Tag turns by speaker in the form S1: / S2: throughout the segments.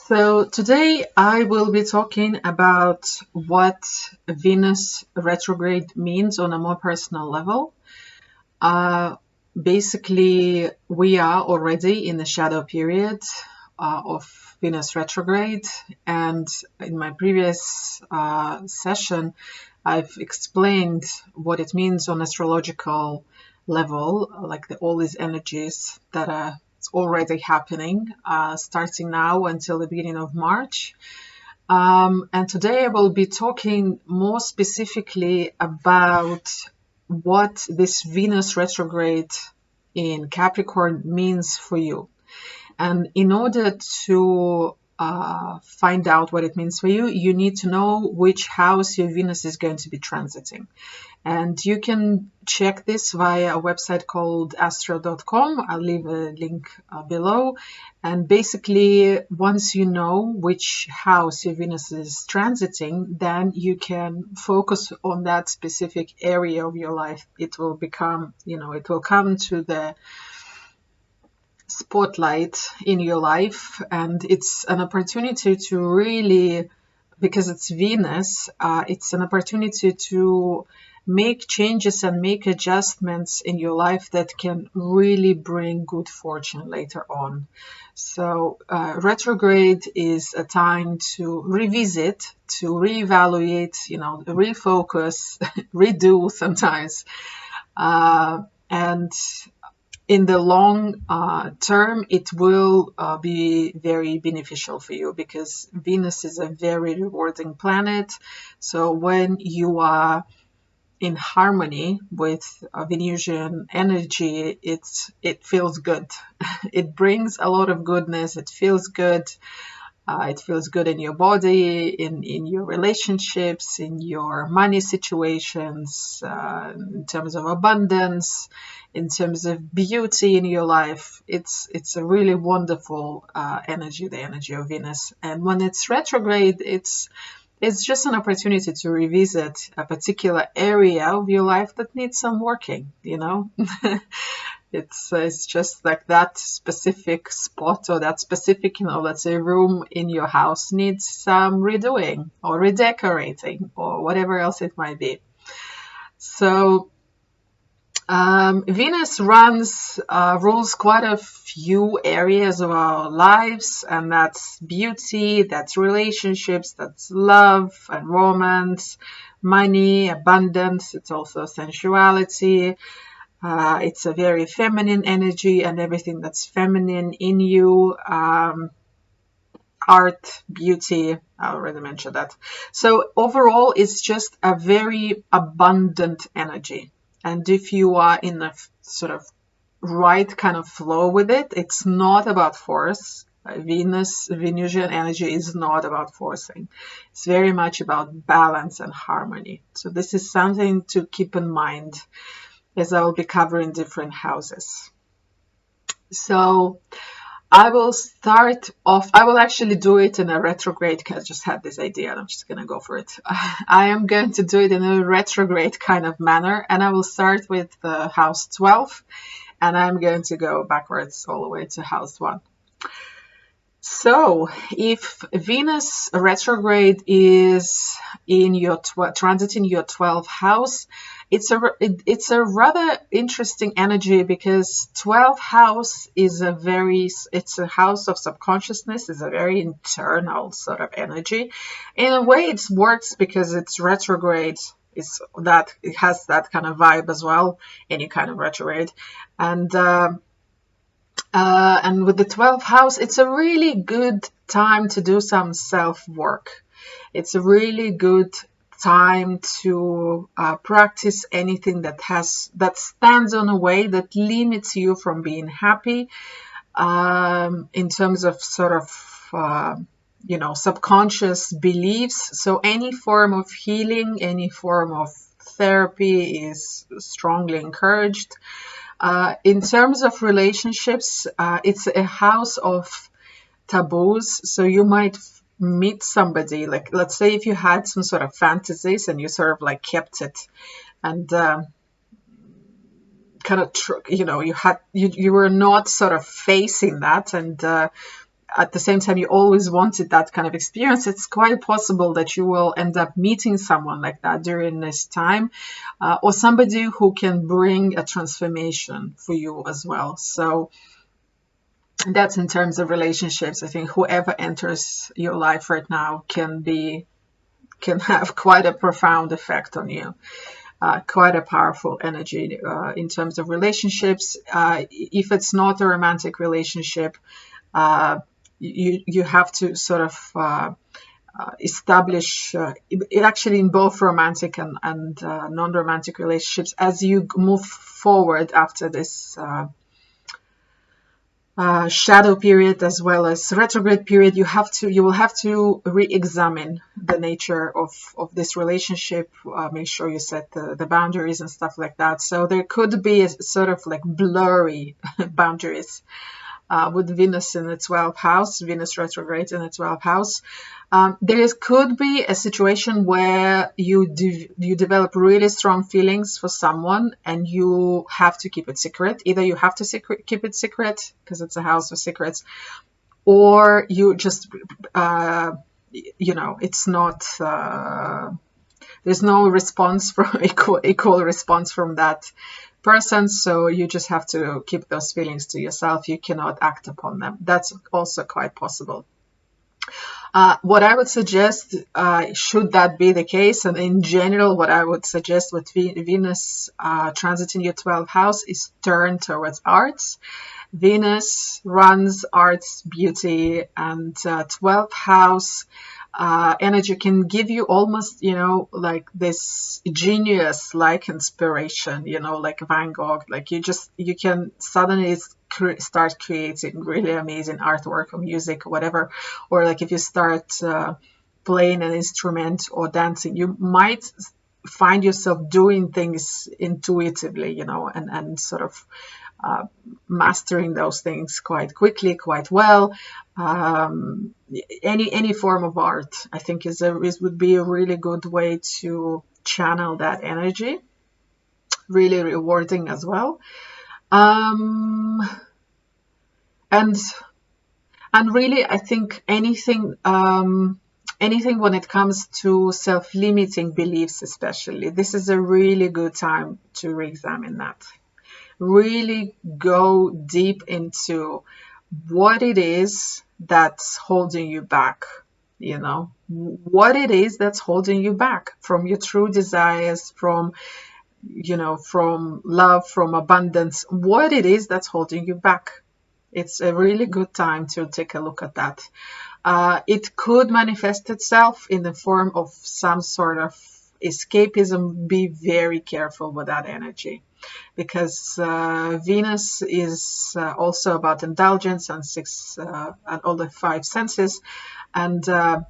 S1: So today I will be talking about what Venus retrograde means on a more personal level. Uh, Basically, we are already in the shadow period of Venus retrograde, and in my previous session, I've explained what it means on astrological level, like all these energies that are already happening, starting now until the beginning of March. And today I will be talking more specifically about what this Venus retrograde in Capricorn means for you. And in order to find out what it means for you, you need to know which house your Venus is going to be transiting. And you can check this via a website called astro.com. I'll leave a link below. And basically, once you know which house your Venus is transiting, then you can focus on that specific area of your life. It will become, it will come to the spotlight in your life, and it's an opportunity to really, because it's Venus, it's an opportunity to make changes and make adjustments in your life that can really bring good fortune later on. So retrograde is a time to revisit, to reevaluate, refocus, redo sometimes, and in the long term, it will be very beneficial for you, because Venus is a very rewarding planet. So when you are in harmony with Venusian energy, it feels good. It brings a lot of goodness. It feels good. It feels good in your body, in your relationships, in your money situations, in terms of abundance, in terms of beauty in your life. It's a really wonderful energy, the energy of Venus. And when it's retrograde, it's just an opportunity to revisit a particular area of your life that needs some working, It's just like that specific spot or that specific, let's say room in your house needs some redoing or redecorating or whatever else it might be. So Venus rules quite a few areas of our lives, and that's beauty, that's relationships, that's love and romance, money, abundance. It's also sensuality. It's a very feminine energy, and everything that's feminine in you, art, beauty, I already mentioned that. So overall, it's just a very abundant energy. And if you are in a sort of right kind of flow with it, it's not about force. Venusian energy is not about forcing. It's very much about balance and harmony. So this is something to keep in mind, as I will be covering different houses. So I will start off, I will actually do it in a retrograde, because I just had this idea and I'm just going to go for it. I am going to do it in a retrograde kind of manner, and I will start with the house 12, and I'm going to go backwards all the way to house 1. So if Venus retrograde is in your transit in your 12th house, it's a rather interesting energy, because 12th house is it's a house of subconsciousness, is a very internal sort of energy. In a way, it works because it's retrograde. It has that kind of vibe as well, any kind of retrograde. And with the 12th house, it's a really good time to do some self-work. It's a really good time to practice anything that stands on a way that limits you from being happy, in terms of sort of subconscious beliefs. So any form of healing, any form of therapy is strongly encouraged. In terms of relationships, it's a house of taboos. So you might meet somebody, like, let's say if you had some sort of fantasies and you sort of like kept it, and kind of you were not sort of facing that, and at the same time you always wanted that kind of experience, it's quite possible that you will end up meeting someone like that during this time, or somebody who can bring a transformation for you as well. So that's in terms of relationships. I think whoever enters your life right now can have quite a profound effect on you. Quite a powerful energy in terms of relationships. If it's not a romantic relationship, you have to sort of establish it actually in both romantic and non-romantic relationships. As you move forward after this shadow period as well as retrograde period, you will have to re-examine the nature of this relationship. Make sure you set the boundaries and stuff like that. So there could be a sort of like blurry boundaries with Venus in the 12th house, Venus retrograde in the 12th house. There could be a situation where you develop really strong feelings for someone and you have to keep it secret. Either you have to keep it secret because it's a house of secrets, or you just, it's not, there's no response from equal response from that person. So you just have to keep those feelings to yourself. You cannot act upon them. That's also quite possible. What I would suggest, should that be the case, and in general, what I would suggest with Venus transiting your 12th house is turn towards arts. Venus runs arts, beauty, and 12th house energy can give you almost, like this genius-like inspiration, like Van Gogh. Like you can suddenly start creating really amazing artwork or music or whatever. Or like if you start playing an instrument or dancing, you might find yourself doing things intuitively, and sort of mastering those things quite quickly, quite well. Any form of art, I think, would be a really good way to channel that energy. Really rewarding as well. And really, I think anything when it comes to self-limiting beliefs, especially, this is a really good time to re-examine that. Really go deep into what it is that's holding you back, what it is that's holding you back from your true desires, from love, from abundance, what it is that's holding you back. It's a really good time to take a look at that. It could manifest itself in the form of some sort of escapism. Be very careful with that energy, because Venus is also about indulgence and and all the five senses. And being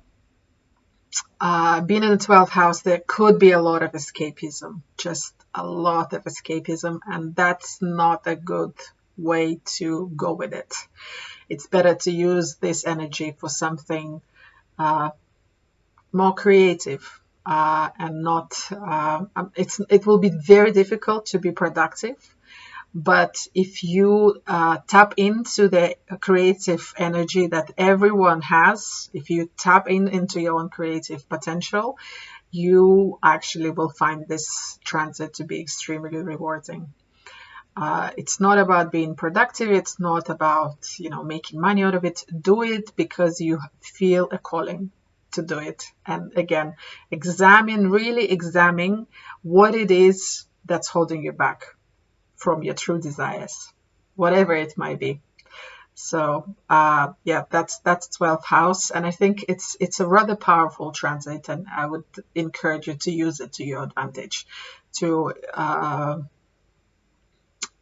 S1: in the 12th house, there could be a lot of escapism, just a lot of escapism, and that's not a good way to go with it. It's better to use this energy for something more creative. And not, it will be very difficult to be productive. But if you tap into the creative energy that everyone has, if you tap into your own creative potential, you actually will find this transit to be extremely rewarding. It's not about being productive. It's not about, making money out of it. Do it because you feel a calling to do it. And again, really examine what it is that's holding you back from your true desires, whatever it might be. So that's 12th house, and I think it's a rather powerful transit, and I would encourage you to use it to your advantage, to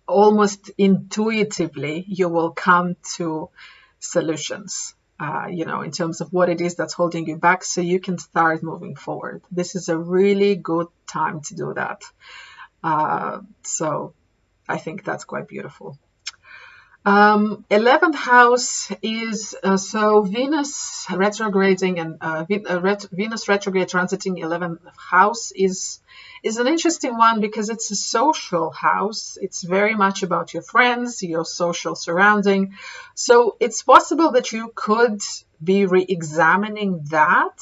S1: almost intuitively you will come to solutions, in terms of what it is that's holding you back, so you can start moving forward. This is a really good time to do that. So I think that's quite beautiful. 11th house is so Venus retrograding and Venus retrograde transiting 11th house is an interesting one because it's a social house. It's very much about your friends, your social surrounding. So it's possible that you could be re-examining that.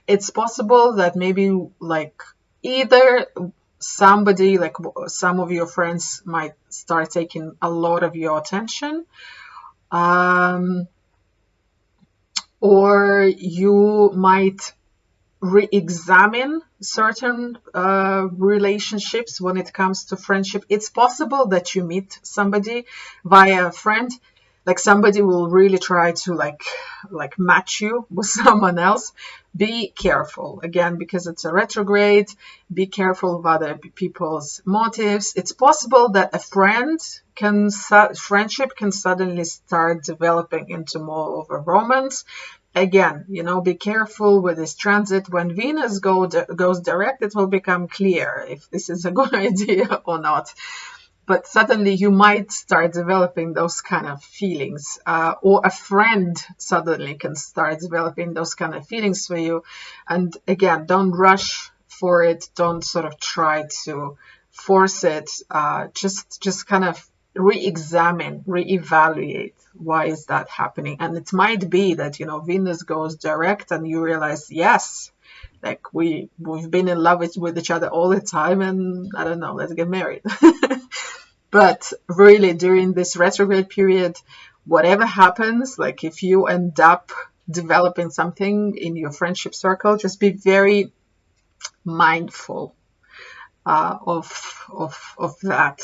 S1: It's possible that maybe like either somebody, like some of your friends might start taking a lot of your attention, or you might re-examine certain relationships when it comes to friendship. It's possible that you meet somebody via a friend, like somebody will really try to like match you with someone else. Be careful again, because it's a retrograde. Be careful of other people's motives. It's possible that a friendship can suddenly start developing into more of a romance. Again, be careful with this transit. When Venus goes direct, it will become clear if this is a good idea or not. But suddenly you might start developing those kind of feelings, or a friend suddenly can start developing those kind of feelings for you. And again, don't rush for it. Don't sort of try to force it. Just kind of re-examine, re-evaluate, why is that happening. And it might be that Venus goes direct and you realize, yes, like we've been in love with each other all the time, and I don't know, let's get married. But really, during this retrograde period, whatever happens, like if you end up developing something in your friendship circle, just be very mindful of that.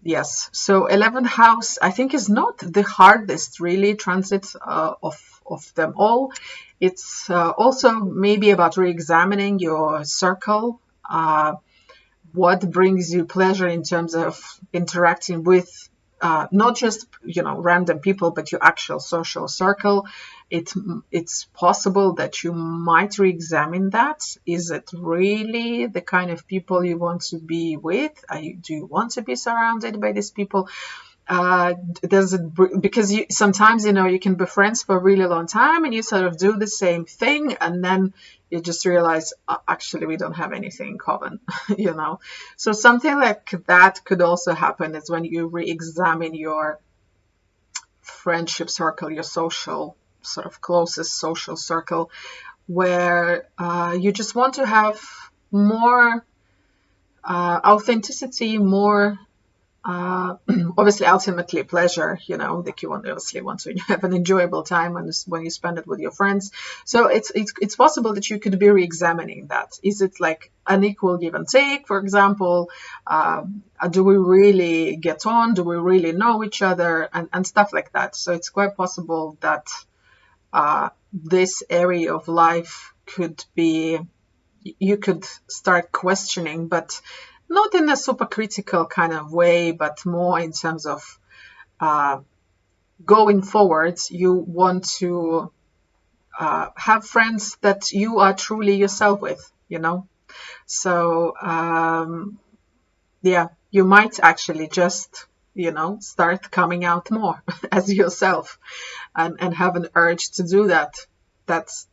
S1: Yes, so 11th house, I think, is not the hardest really transit of them all. It's also maybe about re-examining your circle. What brings you pleasure in terms of interacting with not just random people, but your actual social circle. It's possible that you might re-examine that. Is it really the kind of people you want to be with? Do you want to be surrounded by these people? Because sometimes you can be friends for a really long time and you sort of do the same thing, and then you just realize actually we don't have anything in common. So something like that could also happen, is when you re-examine your friendship circle, your social sort of closest social circle, where you just want to have more authenticity, more obviously ultimately pleasure, that you obviously want to have an enjoyable time when you spend it with your friends. So it's possible that you could be re-examining that. Is it like an equal give and take, for example? Do we really get on? Do we really know each other? And stuff like that. So it's quite possible that this area of life you could start questioning, but not in a super critical kind of way, but more in terms of going forward. You want to have friends that you are truly yourself with, So, yeah, you might actually just, start coming out more as yourself and have an urge to do that. That's,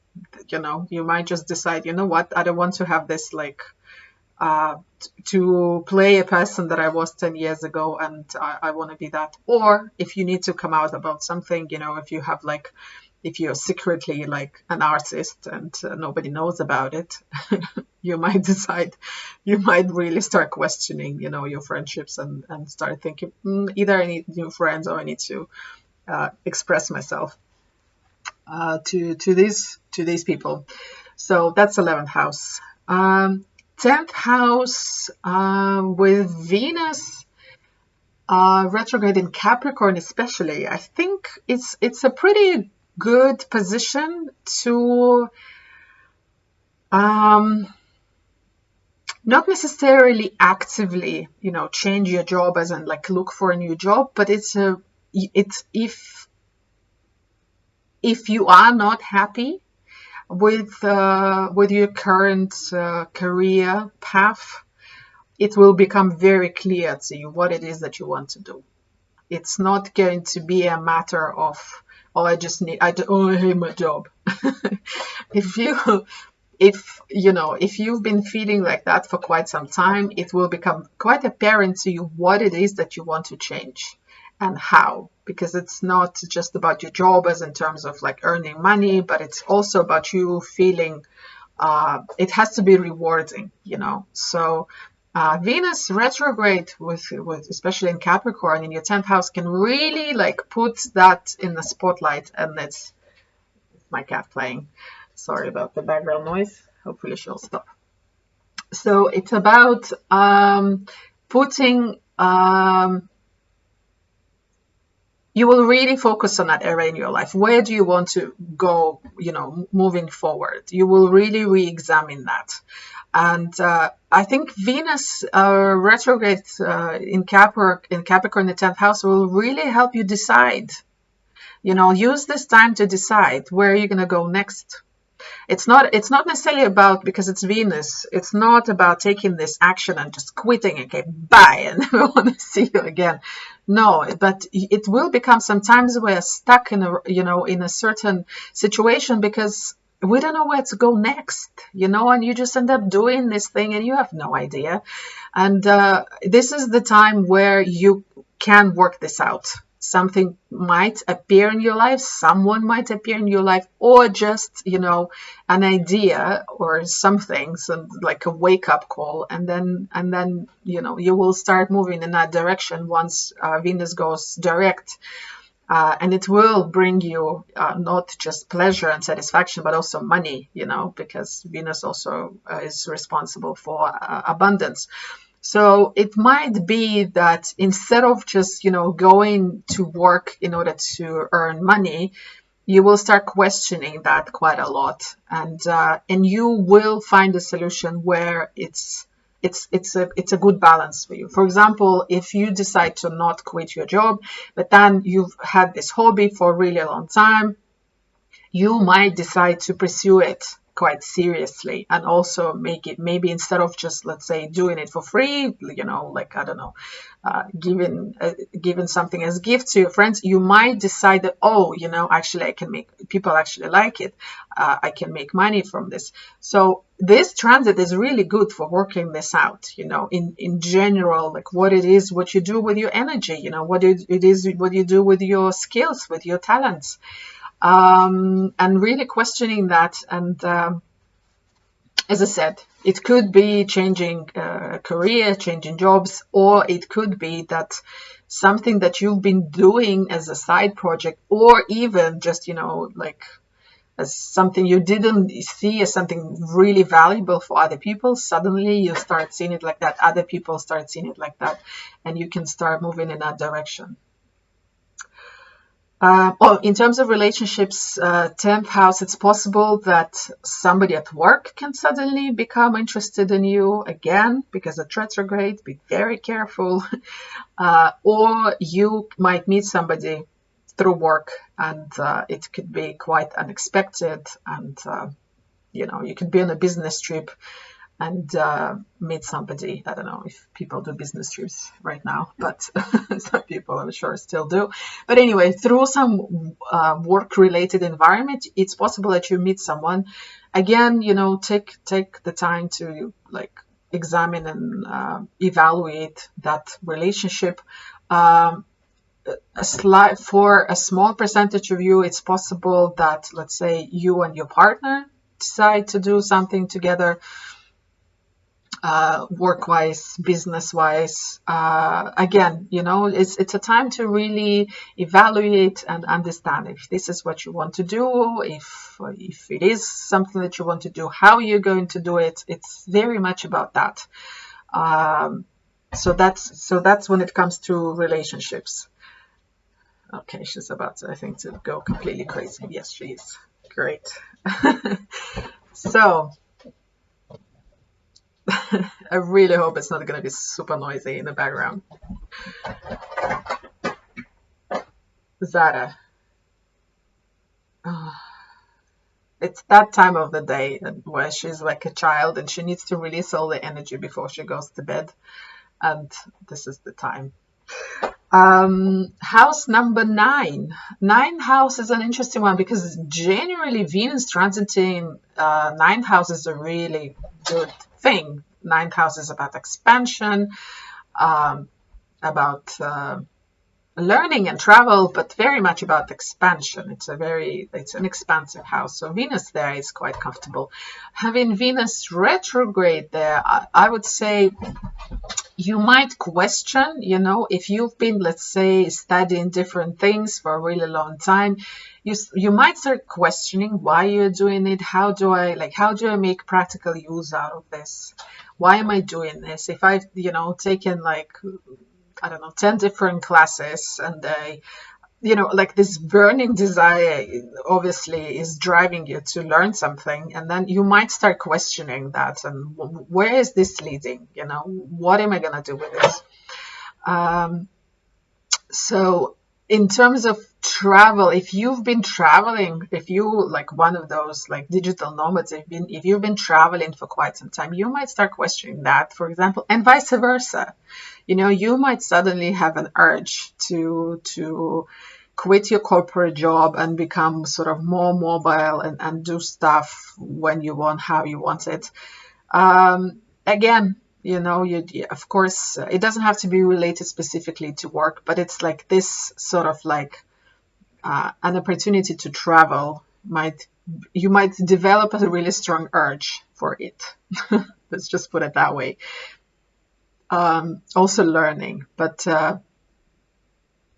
S1: you might just decide, what, I don't want to have this to play a person that I was 10 years ago, and I want to be that. Or if you need to come out about something, if you're secretly like an artist and nobody knows about it, you might decide, you might really start questioning, your friendships and start thinking, either I need new friends or I need to express myself to these people. So that's 11th house. 10th house with Venus retrograde in Capricorn especially. I think it's a pretty good position to not necessarily actively, change your job as in like look for a new job, but it's if you are not happy with your current career path, it will become very clear to you what it is that you want to do. It's not going to be a matter of, oh, I hate my job. If you've been feeling like that for quite some time, it will become quite apparent to you what it is that you want to change and how, because it's not just about your job as in terms of like earning money, but it's also about you feeling it has to be rewarding, So Venus retrograde with especially in Capricorn in your 10th house can really like put that in the spotlight. And it's my cat playing. Sorry about the background noise. Hopefully she'll stop. So it's about putting you will really focus on that area in your life. Where do you want to go, moving forward? You will really re-examine that. And I think Venus retrograde in Capricorn in the 10th house will really help you decide. Use this time to decide where you're going to go next. It's not necessarily about, because it's Venus, it's not about taking this action and just quitting, okay, bye, and never want to see you again. No, but it will become, sometimes we're stuck in a certain situation because we don't know where to go next, and you just end up doing this thing and you have no idea. And this is the time where you can work this out. Something might appear in your life, someone might appear in your life, or just, an idea or something, like a wake-up call, and then you will start moving in that direction once Venus goes direct. And it will bring you not just pleasure and satisfaction, but also money, because Venus also is responsible for abundance. So it might be that instead of just, going to work in order to earn money, you will start questioning that quite a lot. And you will find a solution where it's a good balance for you. For example, if you decide to not quit your job, but then you've had this hobby for a really long time, you might decide to pursue it quite seriously and also make it, maybe instead of just, let's say, doing it for free, like, I don't know, giving something as gift to your friends, you might decide that, actually I can people actually like it. I can make money from this. So this transit is really good for working this out, in general, like what you do with your energy, what you do with your skills, with your talents. And really questioning that. And as I said, it could be changing career, changing jobs, or it could be that something that you've been doing as a side project, or even just, like as something you didn't see as something really valuable for other people, suddenly you start seeing it like that. Other people start seeing it like that, and you can start moving in that direction. In terms of relationships, 10th house, it's possible that somebody at work can suddenly become interested in you again because of retrograde. Be very careful. Or you might meet somebody through work, and it could be quite unexpected. And, you could be on a business trip and meet somebody. I don't know if people do business trips right now, but some people I'm sure still do. But anyway, through some work-related environment, it's possible that you meet someone. Again, take the time to like examine and evaluate that relationship. For a small percentage of you, it's possible that, let's say, you and your partner decide to do something together. Work-wise, business-wise, again, it's a time to really evaluate and understand if this is what you want to do, if it is something that you want to do, how you're going to do it. It's very much about that. So that's when it comes to relationships. Okay, she's about to, I think, to go completely crazy. Yes, she is. Great. So I really hope it's not going to be super noisy in the background. Zara. it's that time of the day where she's like a child and she needs to release all the energy before she goes to bed. And this is the time. House number 9. 9th house is an interesting one because generally Venus transiting 9th house is a really good thing. 9th house is about expansion, about learning and travel, but very much about expansion. It's an expansive house. So Venus there is quite comfortable. Having Venus retrograde there, I would say you might question, if you've been, let's say, studying different things for a really long time, you might start questioning why you're doing it. How do I make practical use out of this? Why am I doing this? If I've, taken 10 different classes and this burning desire obviously is driving you to learn something, and then you might start questioning that, and where is this leading? What am I going to do with this? So in terms of travel, if you've been traveling, if you like one of those like digital nomads, if you've been traveling for quite some time, you might start questioning that, for example, and vice versa. You might suddenly have an urge to quit your corporate job and become sort of more mobile and do stuff when you want, how you want it. Again, of course, it doesn't have to be related specifically to work, but it's like this sort of like an opportunity to travel. You might develop a really strong urge for it. Let's just put it that way. Also learning, but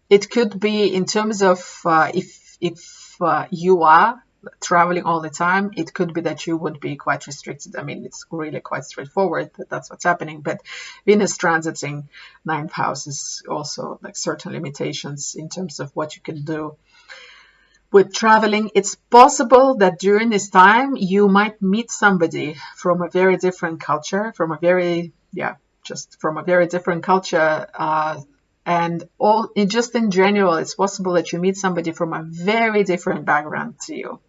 S1: it could be in terms of if you are traveling all the time, it could be that you would be quite restricted. I mean, it's really quite straightforward that that's what's happening. But Venus transiting 9th house is also like certain limitations in terms of what you can do with traveling. It's possible that during this time you might meet somebody from a very different culture, from a very different culture, and just in general, it's possible that you meet somebody from a very different background to you,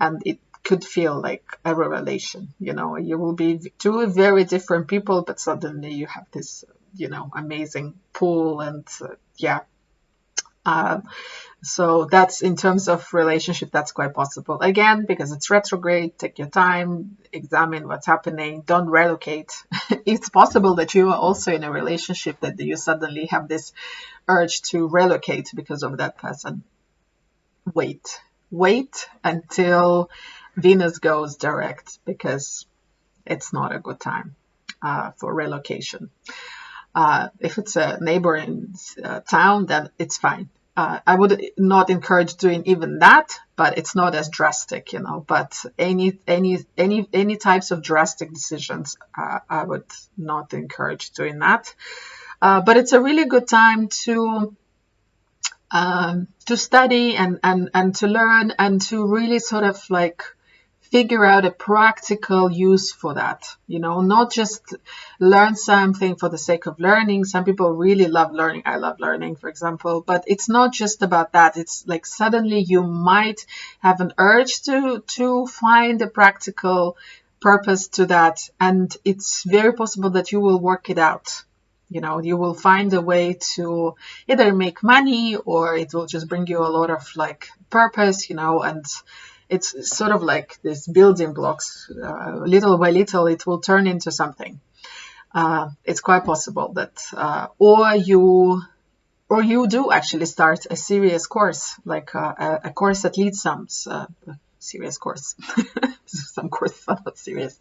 S1: and it could feel like a revelation. You will be two very different people, but suddenly you have this, amazing pull, and so that's in terms of relationship, that's quite possible. Again, because it's retrograde, take your time, examine what's happening, don't relocate. It's possible that you are also in a relationship that you suddenly have this urge to relocate because of that person. Wait until Venus goes direct, because it's not a good time for relocation. If it's a neighboring town, then it's fine. I would not encourage doing even that, but it's not as drastic, But any types of drastic decisions, I would not encourage doing that. But it's a really good time to study and to learn and to really sort of like figure out a practical use for that, not just learn something for the sake of learning. Some people really love learning. I love learning, for example, but it's not just about that. It's like suddenly you might have an urge to find a practical purpose to that. And it's very possible that you will work it out. You will find a way to either make money, or it will just bring you a lot of like purpose, and it's sort of like this building blocks. Little by little, it will turn into something. It's quite possible that, or you do actually start a serious course, like a course that leads some serious course. Some courses are not serious,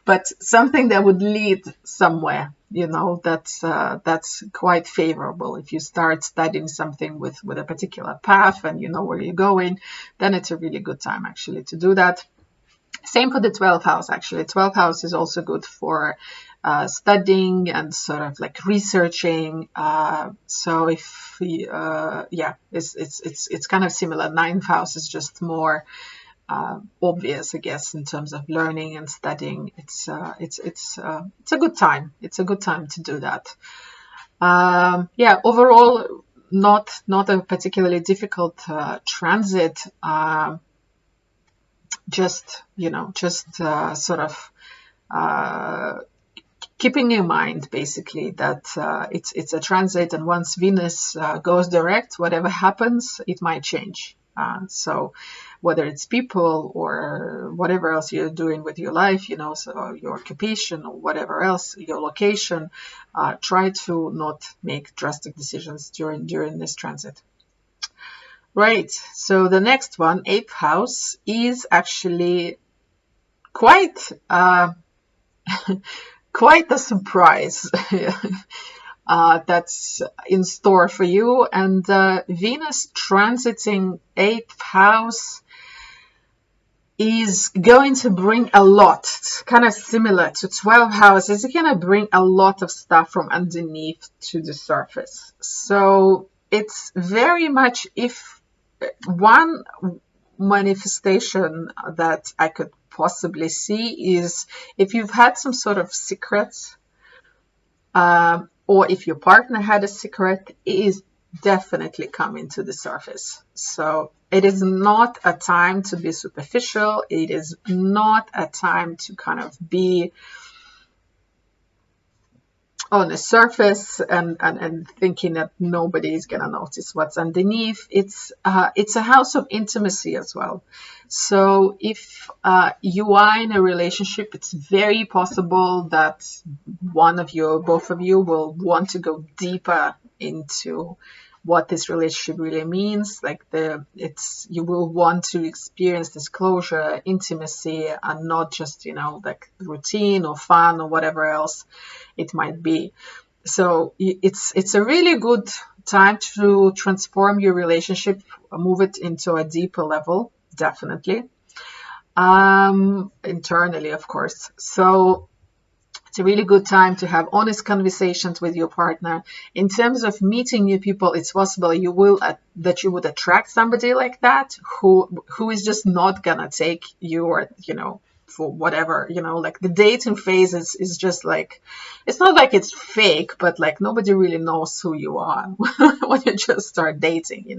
S1: but something that would lead somewhere. That's quite favorable. If you start studying something with a particular path and you know where you're going, then it's a really good time actually to do that. Same for the 12th house, actually. 12th house is also good for studying and sort of like researching. So if it's kind of similar. 9th house is just more obvious, I guess, in terms of learning and studying. It's a good time. It's a good time to do that. Overall, not a particularly difficult transit. just, sort of keeping in mind basically that it's a transit, and once Venus goes direct, whatever happens, it might change. So whether it's people or whatever else you're doing with your life, so your occupation or whatever else, your location, try to not make drastic decisions during this transit. Right. So the next one, 8th house, is actually quite quite a surprise that's in store for you. And Venus transiting 8th house is going to bring a lot. It's kind of similar to 12th house. It's going to bring a lot of stuff from underneath to the surface. So it's very much, if one manifestation that I could possibly see is if you've had some sort of secrets, or if your partner had a secret, it is definitely coming to the surface. So it is not a time to be superficial. It is not a time to kind of be on the surface and thinking that nobody is going to notice what's underneath. It's a house of intimacy as well. So if you are in a relationship, it's very possible that one of you or both of you will want to go deeper into what this relationship really means. Like you will want to experience disclosure, intimacy, and not just, like routine or fun or whatever else it might be. So it's a really good time to transform your relationship, move it into a deeper level, definitely. Internally, of course. So it's a really good time to have honest conversations with your partner. In terms of meeting new people, it's possible that you would attract somebody like that who is just not gonna take you, or for whatever, like the dating phase is just like, it's not like it's fake, but like nobody really knows who you are when you just start dating,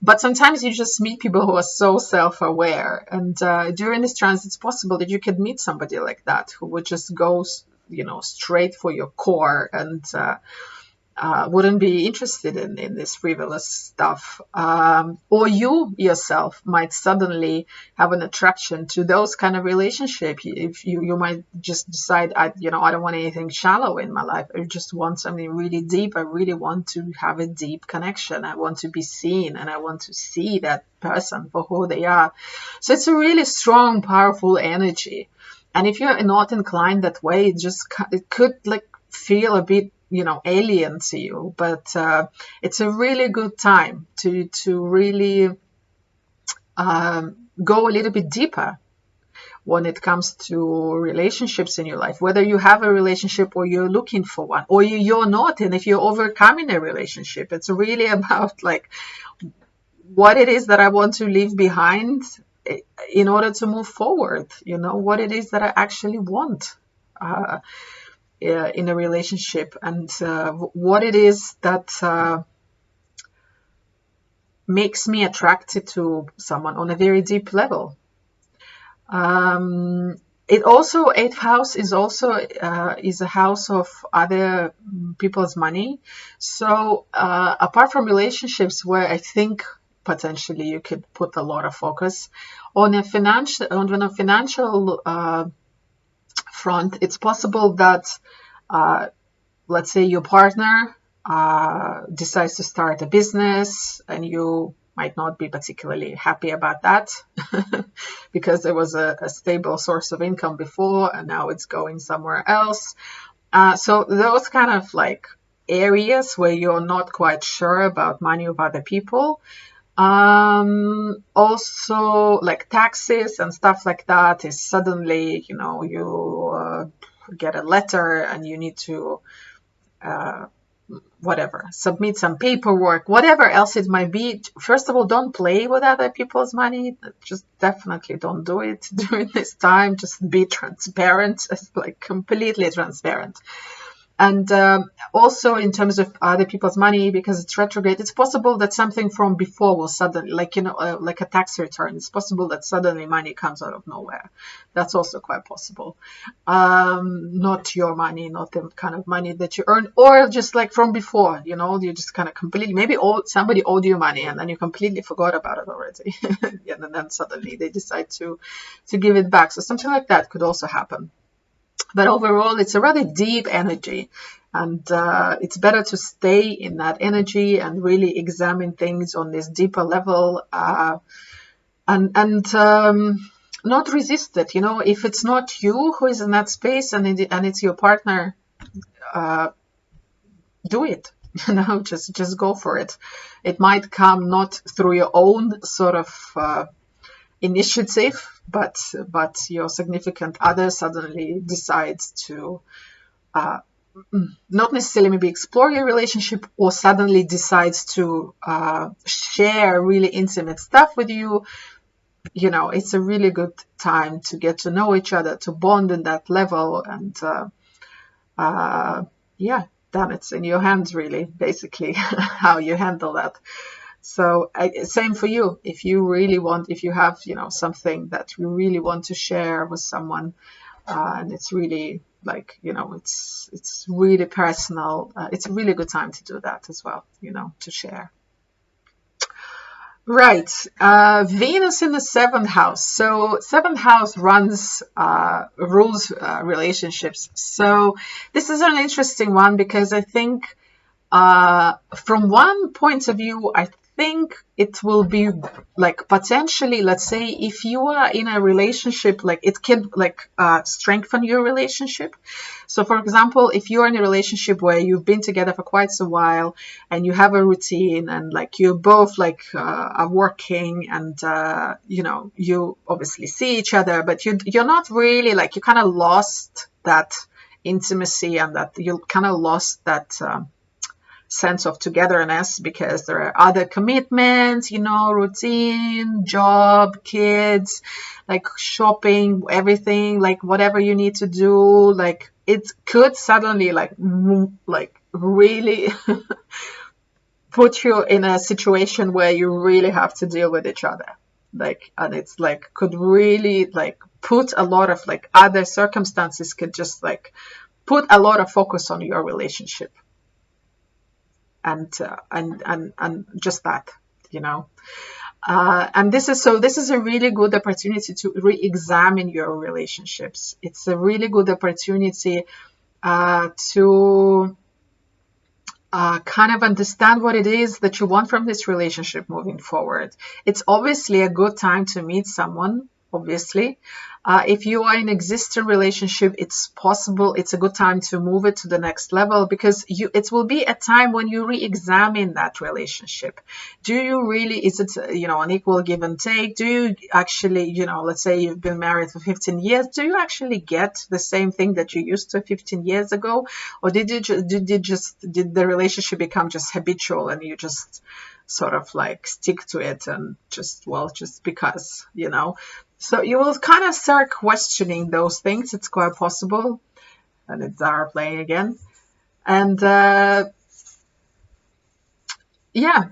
S1: But sometimes you just meet people who are so self-aware. And during this transit, it's possible that you could meet somebody like that who would just go, straight for your core and wouldn't be interested in this frivolous stuff. Or you yourself might suddenly have an attraction to those kind of relationships. If you might just decide, I don't want anything shallow in my life. I just want something really deep. I really want to have a deep connection. I want to be seen, and I want to see that person for who they are. So it's a really strong, powerful energy. And if you're not inclined that way, it could like feel a bit, alien to you. But it's a really good time to really go a little bit deeper when it comes to relationships in your life, whether you have a relationship or you're looking for one, or you're not. And if you're overcoming a relationship, it's really about like what it is that I want to leave behind in order to move forward, what it is that I actually want in a relationship, and what it is that makes me attracted to someone on a very deep level. It also, 8th house is also is a house of other people's money. So apart from relationships, where I think potentially you could put a lot of focus on a financial front, it's possible that let's say your partner decides to start a business, and you might not be particularly happy about that because there was a stable source of income before, and now it's going somewhere else. So those kind of like areas where you're not quite sure about money of other people. Also like taxes and stuff like that is suddenly, you get a letter and you need to submit some paperwork, whatever else it might be. First of all, don't play with other people's money. Just definitely don't do it during this time. Just be transparent, like completely transparent. And also in terms of other people's money, because it's retrograde, it's possible that something from before will suddenly, like, like a tax return, it's possible that suddenly money comes out of nowhere. That's also quite possible. Not your money, not the kind of money that you earn, or just like from before, you just kind of completely, maybe somebody owed you money and then you completely forgot about it already. And then suddenly they decide to give it back. So something like that could also happen. But overall, it's a rather deep energy, and it's better to stay in that energy and really examine things on this deeper level, and not resist it. If it's not you who is in that space and it's your partner, do it. Just go for it. It might come not through your own sort of initiative, but your significant other suddenly decides to not necessarily maybe explore your relationship, or suddenly decides to share really intimate stuff with you. It's a really good time to get to know each other, to bond in that level, and then it's in your hands, really, basically, how you handle that. So same for you. If you have, something that you really want to share with someone, and it's really like, it's really personal, it's a really good time to do that as well, to share. Right. Venus in the 7th house. So 7th house rules relationships. So this is an interesting one, because I think from one point of view, I think it will be like potentially, let's say, if you are in a relationship, like it can strengthen your relationship. So for example, if you're in a relationship where you've been together for quite a while and you have a routine, and like you both are working, and you obviously see each other, but you're not really, like, you kind of lost that intimacy, and that you kind of lost that sense of togetherness, because there are other commitments, routine, job, kids, like shopping, everything, like whatever you need to do, like it could suddenly like really put you in a situation where you really have to deal with each other, and it's like could really like put a lot of like other circumstances could just like put a lot of focus on your relationship. And just that, and this is a really good opportunity to re-examine your relationships. It's a really good opportunity to kind of understand what it is that you want from this relationship moving forward. It's obviously a good time to meet someone. Obviously, if you are in an existing relationship, it's possible, it's a good time to move it to the next level, because it will be a time when you re-examine that relationship. Do you really, is it, an equal give and take? Do you actually, let's say you've been married for 15 years, do you actually get the same thing that you used to 15 years ago? Or did the relationship become just habitual, and you just sort of like stick to it, and just because, So you will kind of start questioning those things. It's quite possible. And it's Zara playing again. And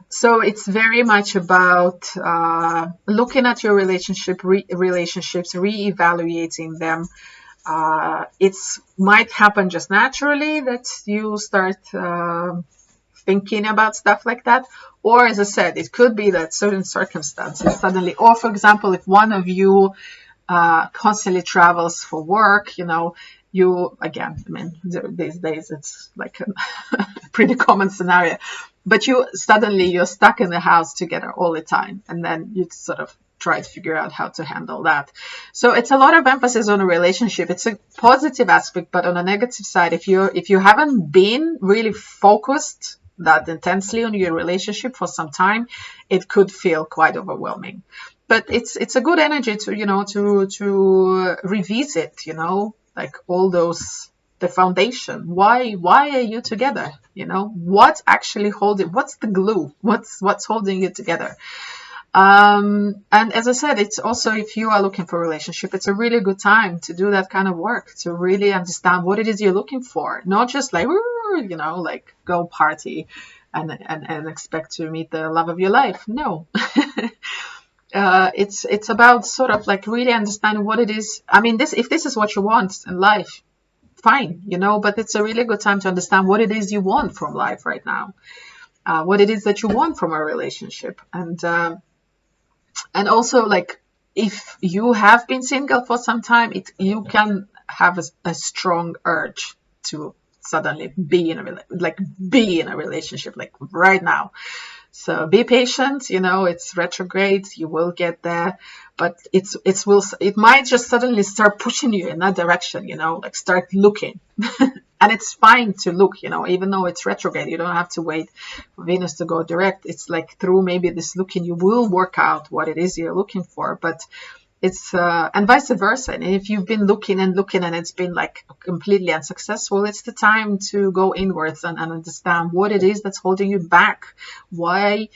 S1: so it's very much about looking at your relationships, re-evaluating them. It might happen just naturally that you start thinking about stuff like that. Or, as I said, it could be that certain circumstances suddenly, or for example, if one of you constantly travels for work, these days it's like a pretty common scenario, but you're stuck in the house together all the time, and then you sort of try to figure out how to handle that. So it's a lot of emphasis on a relationship. It's a positive aspect, but on a negative side, if you haven't been really focused that intensely on your relationship for some time, it could feel quite overwhelming. But it's a good energy to revisit, like all those, the foundation. Why are you together? What's actually what's the glue? What's holding you together? And as I said, it's also, if you are looking for a relationship, it's a really good time to do that kind of work, to really understand what it is you're looking for. Not just like, like go party and expect to meet the love of your life. No. It's about sort of like really understanding what it is. I mean, if this is what you want in life, fine, but it's a really good time to understand what it is you want from life right now, what it is that you want from a relationship. And also, like, if you have been single for some time, you can have a strong urge to suddenly be in a relationship, like right now. So be patient, it's retrograde, you will get there, but it might just suddenly start pushing you in that direction, like start looking. And it's fine to look, even though it's retrograde, you don't have to wait for Venus to go direct. It's like through maybe this looking, you will work out what it is you're looking for, but it's, and vice versa. And if you've been looking and it's been like completely unsuccessful, it's the time to go inwards and understand what it is that's holding you back. Why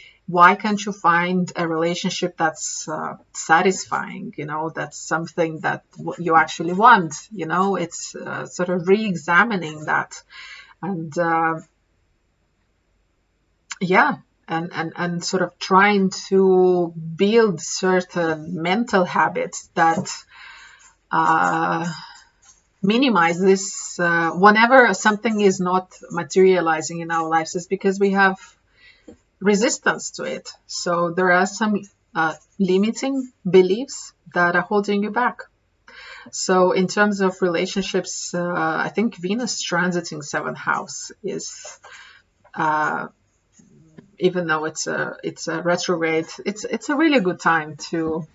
S1: can't you find a relationship that's satisfying? That's something that you actually want. It's sort of re-examining that, and and sort of trying to build certain mental habits that minimize this whenever something is not materializing in our lives. Is because we have resistance to it. So there are some limiting beliefs that are holding you back. So in terms of relationships, I think Venus transiting 7th house is, even though it's a retrograde, it's a really good time to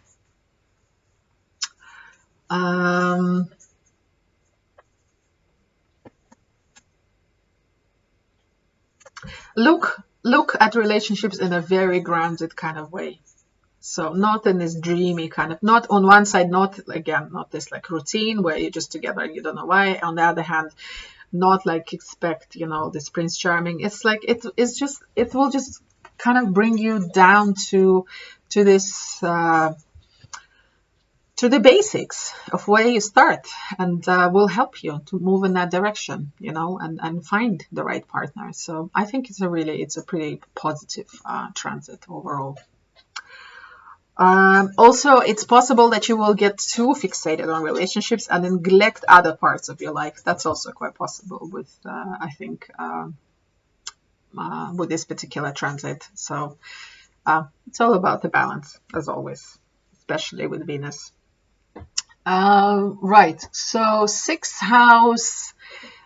S1: look at relationships in a very grounded kind of way. So not in this dreamy kind of, not on one side, not this like routine where you're just together and you don't know why. On the other hand, not like expect, this Prince Charming. It's like, it will just kind of bring you down to this, to the basics of where you start, and will help you to move in that direction, and find the right partner. So I think it's a pretty positive transit overall. Also, it's possible that you will get too fixated on relationships and neglect other parts of your life. That's also quite possible with, I think, with this particular transit. So it's all about the balance, as always, especially with Venus. Right. So 6th house,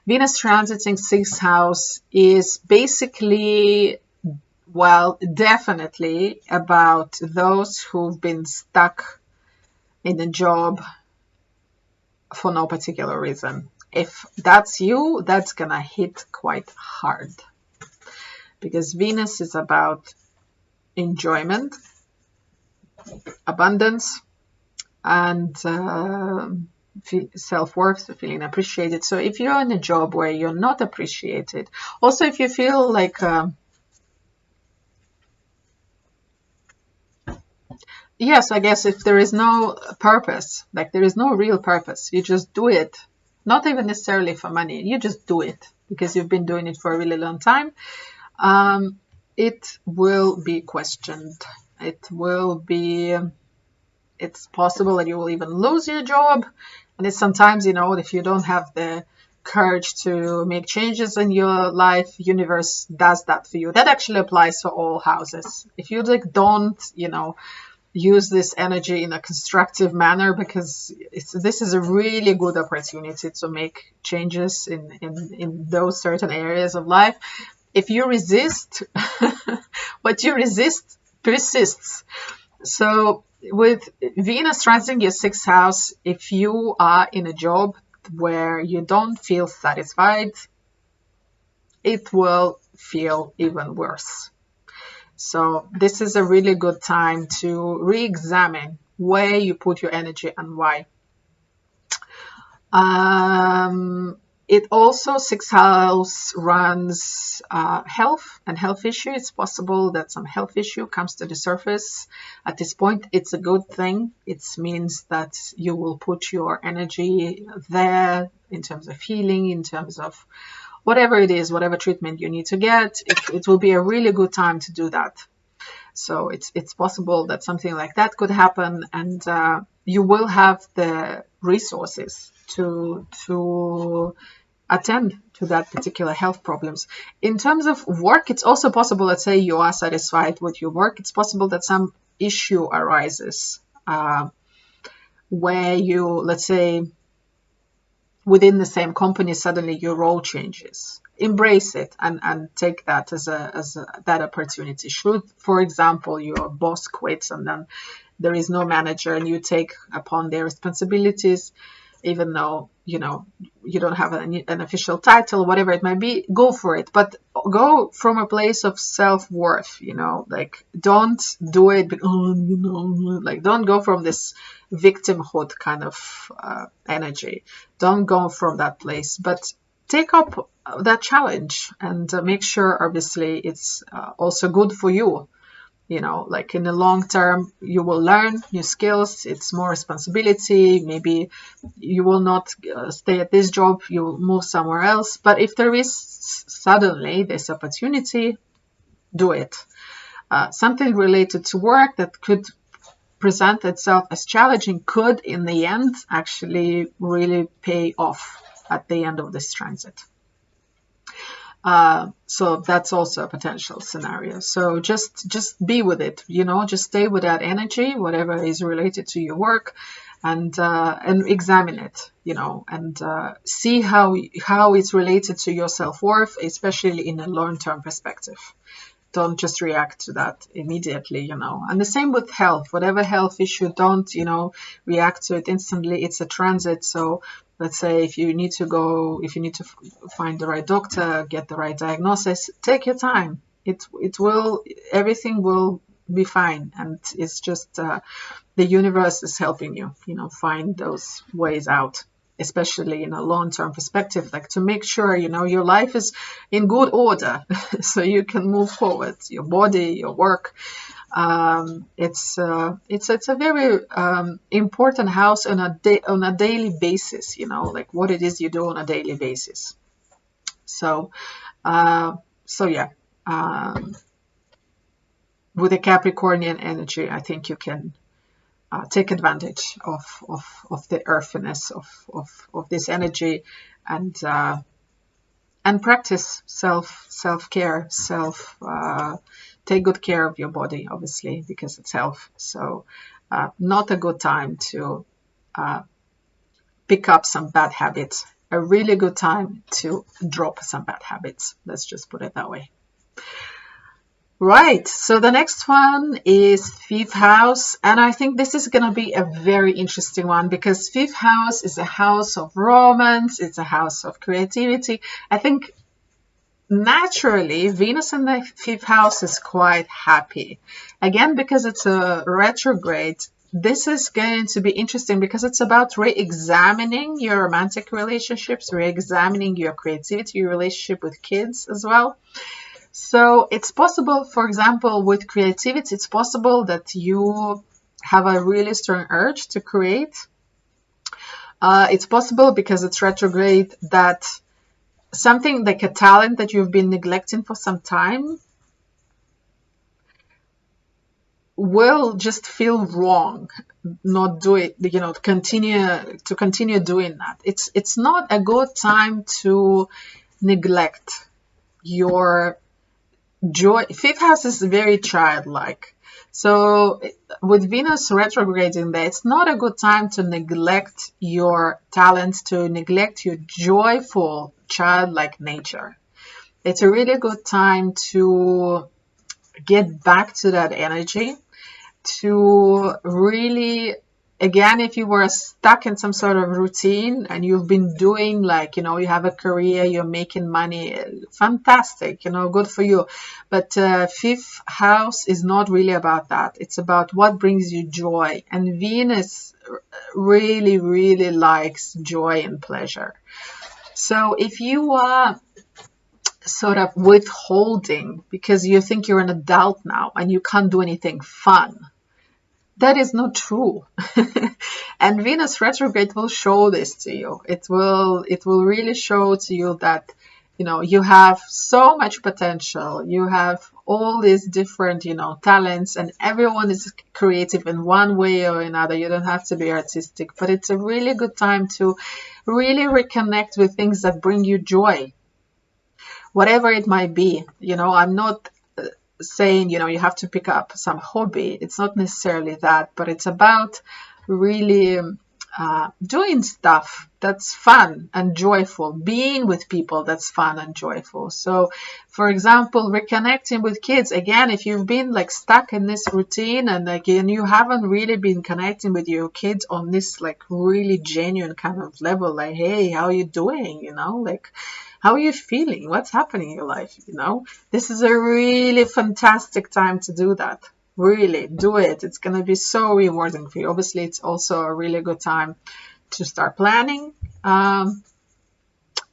S1: Venus transiting 6th house is basically, well, definitely about those who've been stuck in a job for no particular reason. If that's you, that's gonna hit quite hard, because Venus is about enjoyment, abundance, and self-worth, feeling appreciated. So if you're in a job where you're not appreciated, also if you feel like yes, I guess if there is no purpose, like there is no real purpose, you just do it, not even necessarily for money, you just do it because you've been doing it for a really long time, it will be questioned. It's possible that you will even lose your job. And it's sometimes, if you don't have the courage to make changes in your life, universe does that for you. That actually applies to all houses. If you don't, use this energy in a constructive manner, because this is a really good opportunity to make changes in those certain areas of life. If you resist, what you resist persists. So with Venus transiting your 6th house, if you are in a job where you don't feel satisfied, it will feel even worse. So this is a really good time to re-examine where you put your energy and why. It also, sixth house runs health and health issue. It's possible that some health issue comes to the surface at this point. It's a good thing. It means that you will put your energy there in terms of healing, in terms of whatever it is, whatever treatment you need to get. It will be a really good time to do that. So it's possible that something like that could happen, and you will have the resources to attend to that particular health problems. In terms of work, it's also possible, let's say you are satisfied with your work, it's possible that some issue arises where you, let's say, within the same company, suddenly your role changes. Embrace it and take that as that opportunity. Should, for example, your boss quits and then there is no manager and you take upon their responsibilities, even though you don't have an official title, whatever it might be, go for it. But go from a place of self-worth, like don't do it, like don't go from this victimhood kind of energy. Don't go from that place, but take up that challenge and make sure, obviously, it's also good for you. Like in the long term, you will learn new skills. It's more responsibility. Maybe you will not stay at this job. You will move somewhere else. But if there is suddenly this opportunity, do it. Something related to work that could present itself as challenging could, in the end, actually really pay off at the end of this transit. So that's also a potential scenario. So just be with it, just stay with that energy, whatever is related to your work, and examine it, and see how it's related to your self-worth, especially in a long-term perspective. Don't just react to that immediately, And the same with health. Whatever health issue, don't, react to it instantly. It's a transit. So let's say if you need to find the right doctor, get the right diagnosis, take your time. Everything will be fine. And it's just the universe is helping you, find those ways out, especially in a long-term perspective, like to make sure, your life is in good order so you can move forward, your body, your work. It's a very important house on a daily basis, like what it is you do on a daily basis. So yeah, with the Capricornian energy, I think you can take advantage of the earthiness of this energy, and practice self-care, take good care of your body, obviously, because it's health. So not a good time to pick up some bad habits. A really good time to drop some bad habits. Let's just put it that way. Right, so the next one is fifth house, and I think this is going to be a very interesting one because fifth house is a house of romance, it's a house of creativity. I think naturally Venus in the fifth house is quite happy. Again, because it's a retrograde, this is going to be interesting because it's about re-examining your romantic relationships, re-examining your creativity, your relationship with kids as well. So it's possible, for example, with creativity, it's possible that you have a really strong urge to create. It's possible, because it's retrograde, that something like a talent that you've been neglecting for some time will just feel wrong not do it, continue doing that. It's not a good time to neglect your joy. Fifth house is very childlike. So with Venus retrograding there, it's not a good time to neglect your talents, to neglect your joyful childlike nature. It's a really good time to get back to that energy, to really, again, if you were stuck in some sort of routine and you've been doing, like, you have a career, you're making money, fantastic, good for you. But fifth house is not really about that. It's about what brings you joy. And Venus really, really likes joy and pleasure. So if you are sort of withholding because you think you're an adult now and you can't do anything fun, that is not true. And Venus retrograde will show this to you. It will really show to you that, you have so much potential. You have all these different, talents, and everyone is creative in one way or another. You don't have to be artistic, but it's a really good time to really reconnect with things that bring you joy, whatever it might be. I'm not saying, you have to pick up some hobby. It's not necessarily that, but it's about really doing stuff that's fun and joyful, being with people that's fun and joyful. So, for example, reconnecting with kids. Again, if you've been like stuck in this routine and again, you haven't really been connecting with your kids on this like really genuine kind of level, like, hey, how are you doing? Like, how are you feeling? What's happening in your life? This is a really fantastic time to do that. Really do it. It's going to be so rewarding for you. Obviously, it's also a really good time to start planning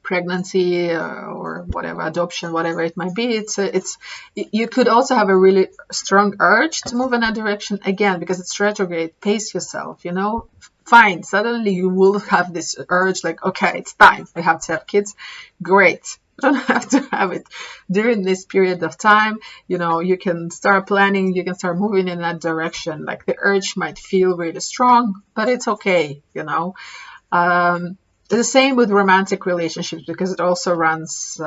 S1: pregnancy or whatever, adoption, whatever it might be. You could also have a really strong urge to move in that direction again because it's retrograde. Pace yourself, fine. Suddenly you will have this urge like, okay, it's time. I have to have kids. Great. You don't have to have it during this period of time. You can start planning. You can start moving in that direction. Like the urge might feel really strong, but it's okay. The same with romantic relationships because it also runs,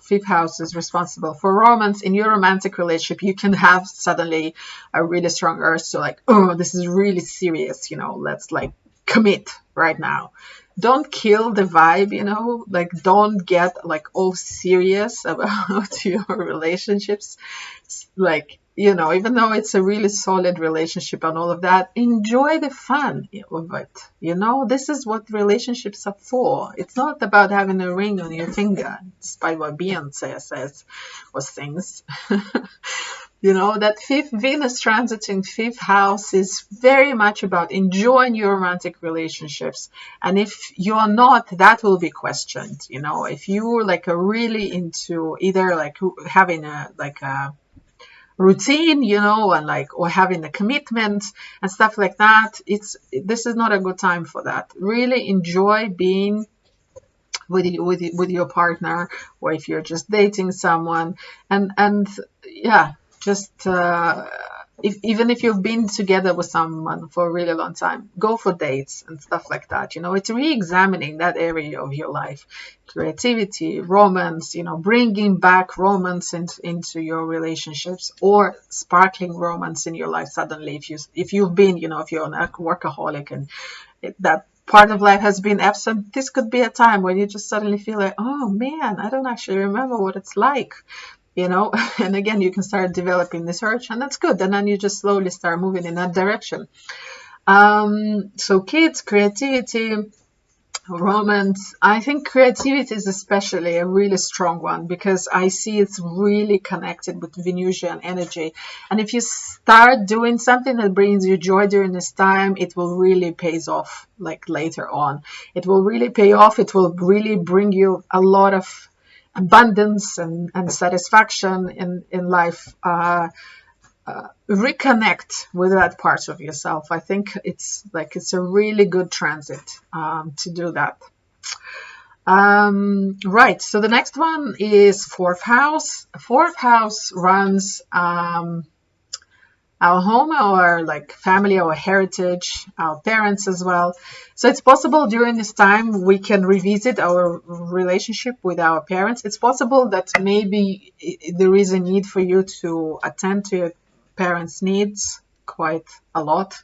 S1: fifth house is responsible for romance. In your romantic relationship, you can have suddenly a really strong urge to like, oh, this is really serious, let's like commit right now. Don't kill the vibe, like don't get like all serious about your relationships. Like, even though it's a really solid relationship and all of that, enjoy the fun of it. This is what relationships are for. It's not about having a ring on your finger, despite what Beyonce says or sings. That fifth Venus transit in fifth house is very much about enjoying your romantic relationships. And if you're not, that will be questioned. If you're like really into either like having a routine, and like, or having a commitment and stuff like that, this is not a good time for that. Really enjoy being with your partner, or if you're just dating someone, and yeah, just even if you've been together with someone for a really long time, go for dates and stuff like that. It's re-examining that area of your life, creativity, romance, bringing back romance into your relationships, or sparkling romance in your life suddenly. If you've been, if you're a workaholic and that part of life has been absent, this could be a time when you just suddenly feel like, oh man, I don't actually remember what it's like. And again, you can start developing this urge, and that's good. And then you just slowly start moving in that direction. So kids, creativity, romance. I think creativity is especially a really strong one because I see it's really connected with Venusian energy. And if you start doing something that brings you joy during this time, it will really pays off like later on. It will really pay off. It will really bring you a lot of abundance and satisfaction in life. Reconnect with that part of yourself. I think it's a really good transit to do that. Right. So the next one is fourth house. Fourth house runs our home, our like family, our heritage, our parents as well. So it's possible during this time we can revisit our relationship with our parents. It's possible that maybe there is a need for you to attend to your parents' needs quite a lot.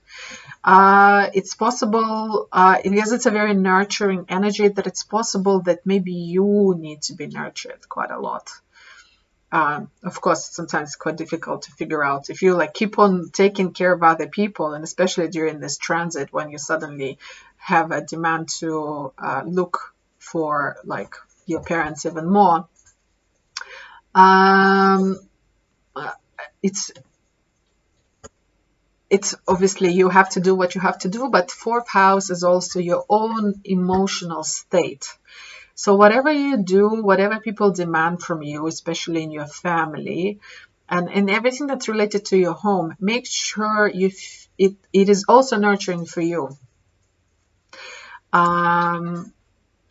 S1: It's possible, because it's a very nurturing energy, that it's possible that maybe you need to be nurtured quite a lot. Of course, sometimes it's quite difficult to figure out if you like keep on taking care of other people, and especially during this transit when you suddenly have a demand to look for like your parents even more. It's obviously you have to do what you have to do, but fourth house is also your own emotional state. So whatever you do, whatever people demand from you, especially in your family, and everything that's related to your home, make sure it is also nurturing for you.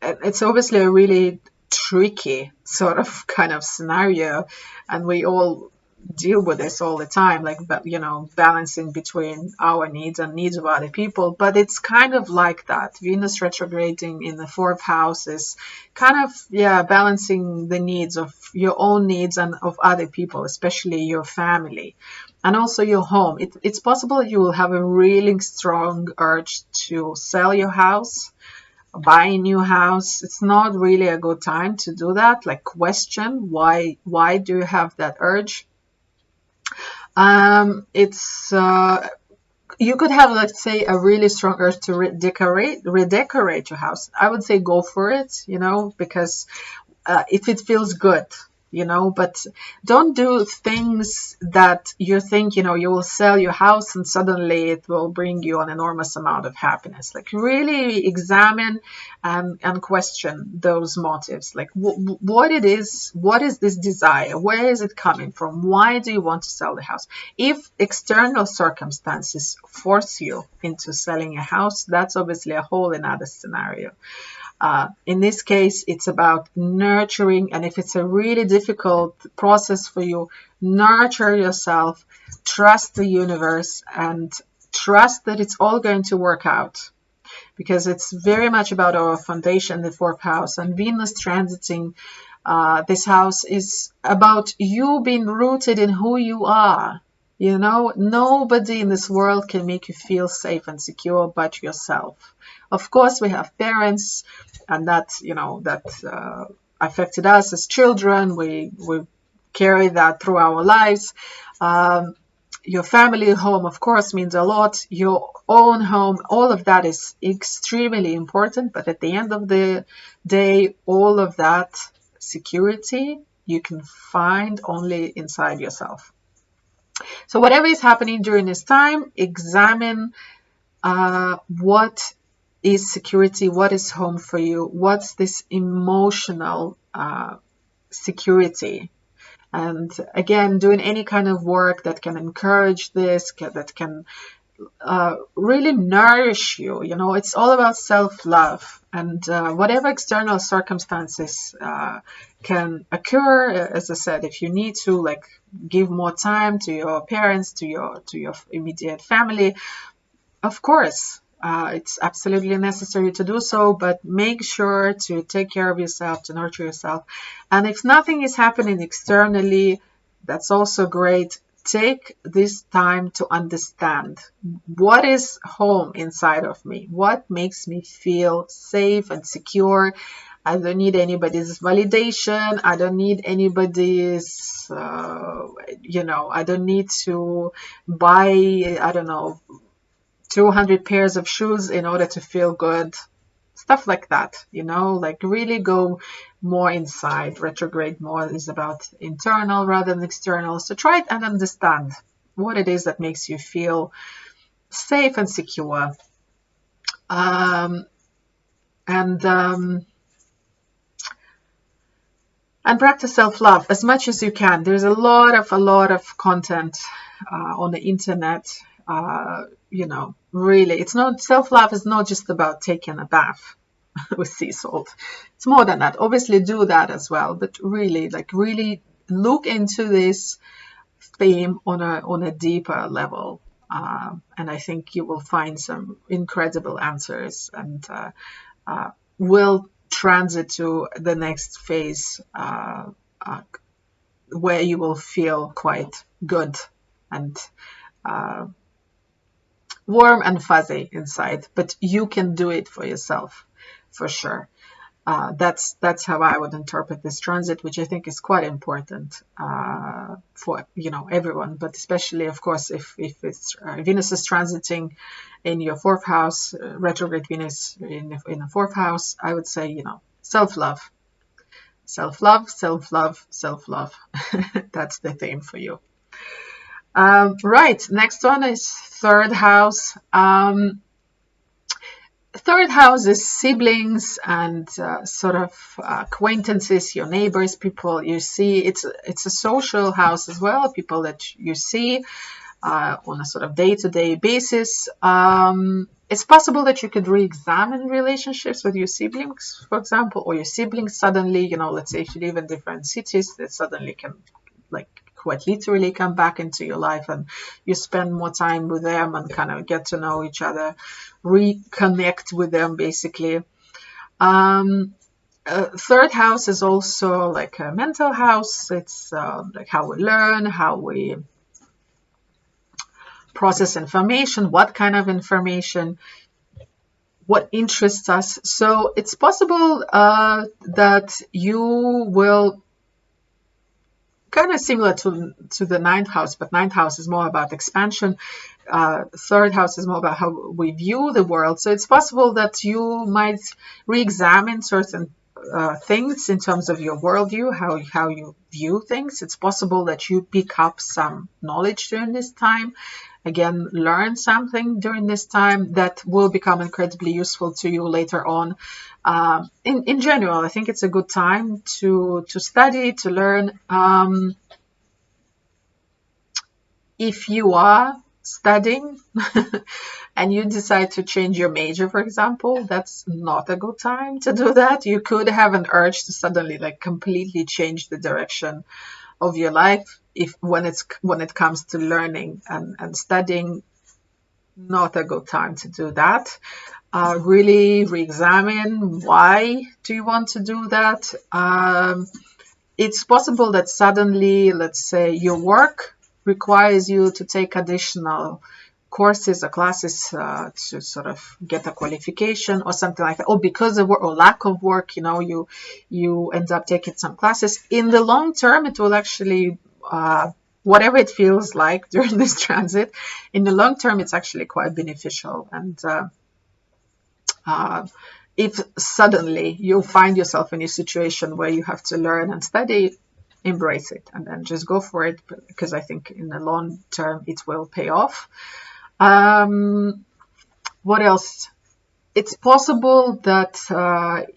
S1: It's obviously a really tricky sort of kind of scenario, and we all deal with this all the time, like, balancing between our needs and needs of other people. But it's kind of like that. Venus retrograding in the fourth house is kind of, balancing the needs of your own needs and of other people, especially your family and also your home. It's possible you will have a really strong urge to sell your house, buy a new house. It's not really a good time to do that. Like, question why do you have that urge? It's You could have, let's say, a really strong urge to redecorate your house. I would say go for it, because if it feels good, but don't do things that you think, you will sell your house and suddenly it will bring you an enormous amount of happiness. Like, really examine and question those motives. Like, what is this desire? Where is it coming from? Why do you want to sell the house? If external circumstances force you into selling a house, that's obviously a whole another scenario. In this case, it's about nurturing, and if it's a really difficult process for you, nurture yourself, trust the universe, and trust that it's all going to work out, because it's very much about our foundation, the fourth house, and Venus transiting this house is about you being rooted in who you are. Nobody in this world can make you feel safe and secure but yourself. Of course, we have parents, and that affected us as children. We carry that through our lives. Your family home, of course, means a lot. Your own home, all of that is extremely important. But at the end of the day, all of that security you can find only inside yourself. So whatever is happening during this time, examine what is security, what is home for you, what's this emotional security. And again, doing any kind of work that can encourage this, that can really nourish you. It's all about self-love, and whatever external circumstances can occur, as I said, if you need to, like, give more time to your parents, to your immediate family, of course, it's absolutely necessary to do so, but make sure to take care of yourself, to nurture yourself. And if nothing is happening externally, that's also great. Take this time to understand what is home inside of me, what makes me feel safe and secure. I don't need anybody's validation. I don't need anybody's, I don't need to buy, 200 pairs of shoes in order to feel good. Stuff like that, like really go more inside. Retrograde more is about internal rather than external. So try it and understand what it is that makes you feel safe and secure. And practice self-love as much as you can. There's a lot of content on the internet. Really, it's not, self-love is not just about taking a bath with sea salt. It's more than that. Obviously do that as well, but really look into this theme on a deeper level, and I think you will find some incredible answers, and will transit to the next phase where you will feel quite good and warm and fuzzy inside, but you can do it for yourself, for sure. That's how I would interpret this transit, which I think is quite important for everyone, but especially, of course, if it's Venus is transiting in your fourth house, retrograde Venus in the fourth house. I would say self-love. That's the theme for you. Right, next one is third house. Third house is siblings and sort of acquaintances, your neighbors, people you see. It's a social house as well, people that you see on a sort of day-to-day basis. It's possible that you could re-examine relationships with your siblings, for example, or your siblings suddenly, let's say if you live in different cities, that suddenly can, like, quite literally come back into your life, and you spend more time with them and kind of get to know each other, reconnect with them, basically. Third house is also like a mental house. It's like how we learn, how we process information, what kind of information, what interests us. So it's possible that you will, kind of similar to the ninth house, but ninth house is more about expansion. Third house is more about how we view the world. So it's possible that you might re-examine certain things in terms of your worldview, how you view things. It's possible that you pick up some knowledge during this time. Again, learn something during this time that will become incredibly useful to you later on. In general, I think it's a good time to study, to learn. If you are studying and you decide to change your major, for example, that's not a good time to do that. You could have an urge to suddenly completely change the direction of your life when it comes to learning and studying. Not a good time to do that. Really re-examine why do you want to do that. It's possible that suddenly, let's say, your work requires you to take additional courses or classes to sort of get a qualification or something like that, or because of work or lack of work, you end up taking some classes. In the long term, it will actually, whatever it feels like during this transit, in the long term, it's actually quite beneficial. And if suddenly you find yourself in a situation where you have to learn and study, embrace it and then just go for it, because I think in the long term it will pay off. What else? It's possible that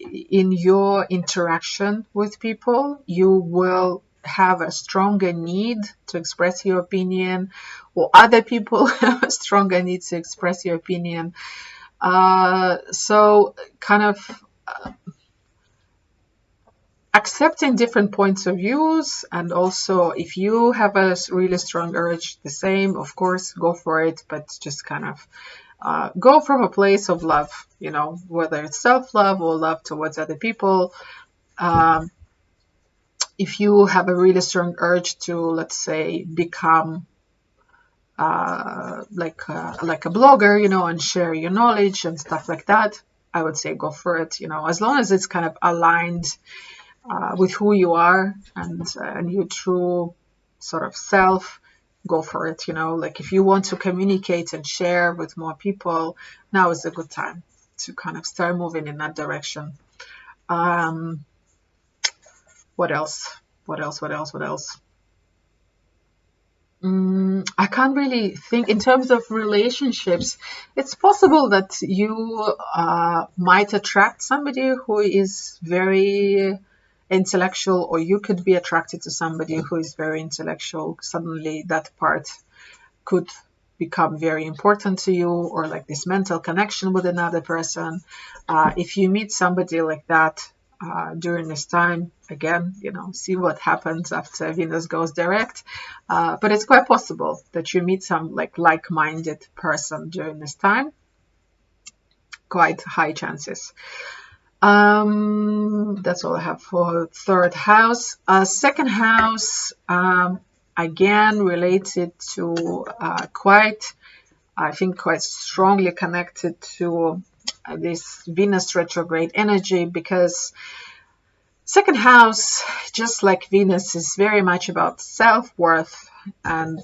S1: in your interaction with people, you will have a stronger need to express your opinion, or other people have a stronger need to express your opinion. So kind of accepting different points of views, and also if you have a really strong urge, the same, of course, go for it, but just kind of go from a place of love, whether it's self-love or love towards other people. If you have a really strong urge to, let's say, become like a blogger, and share your knowledge and stuff like that, I would say go for it, as long as it's kind of aligned with who you are and your true sort of self. Go for it. Like if you want to communicate and share with more people, now is a good time to kind of start moving in that direction. What else? I can't really think. In terms of relationships, it's possible that you might attract somebody who is very intellectual, or you could be attracted to somebody who is very intellectual. Suddenly that part could become very important to you, or like this mental connection with another person. If you meet somebody like that during this time, again, see what happens after Venus goes direct. But it's quite possible that you meet some like-minded person during this time. Quite high chances. That's all I have for third house. Second house, again, related to quite strongly connected to this Venus retrograde energy, because second house, just like Venus, is very much about self-worth and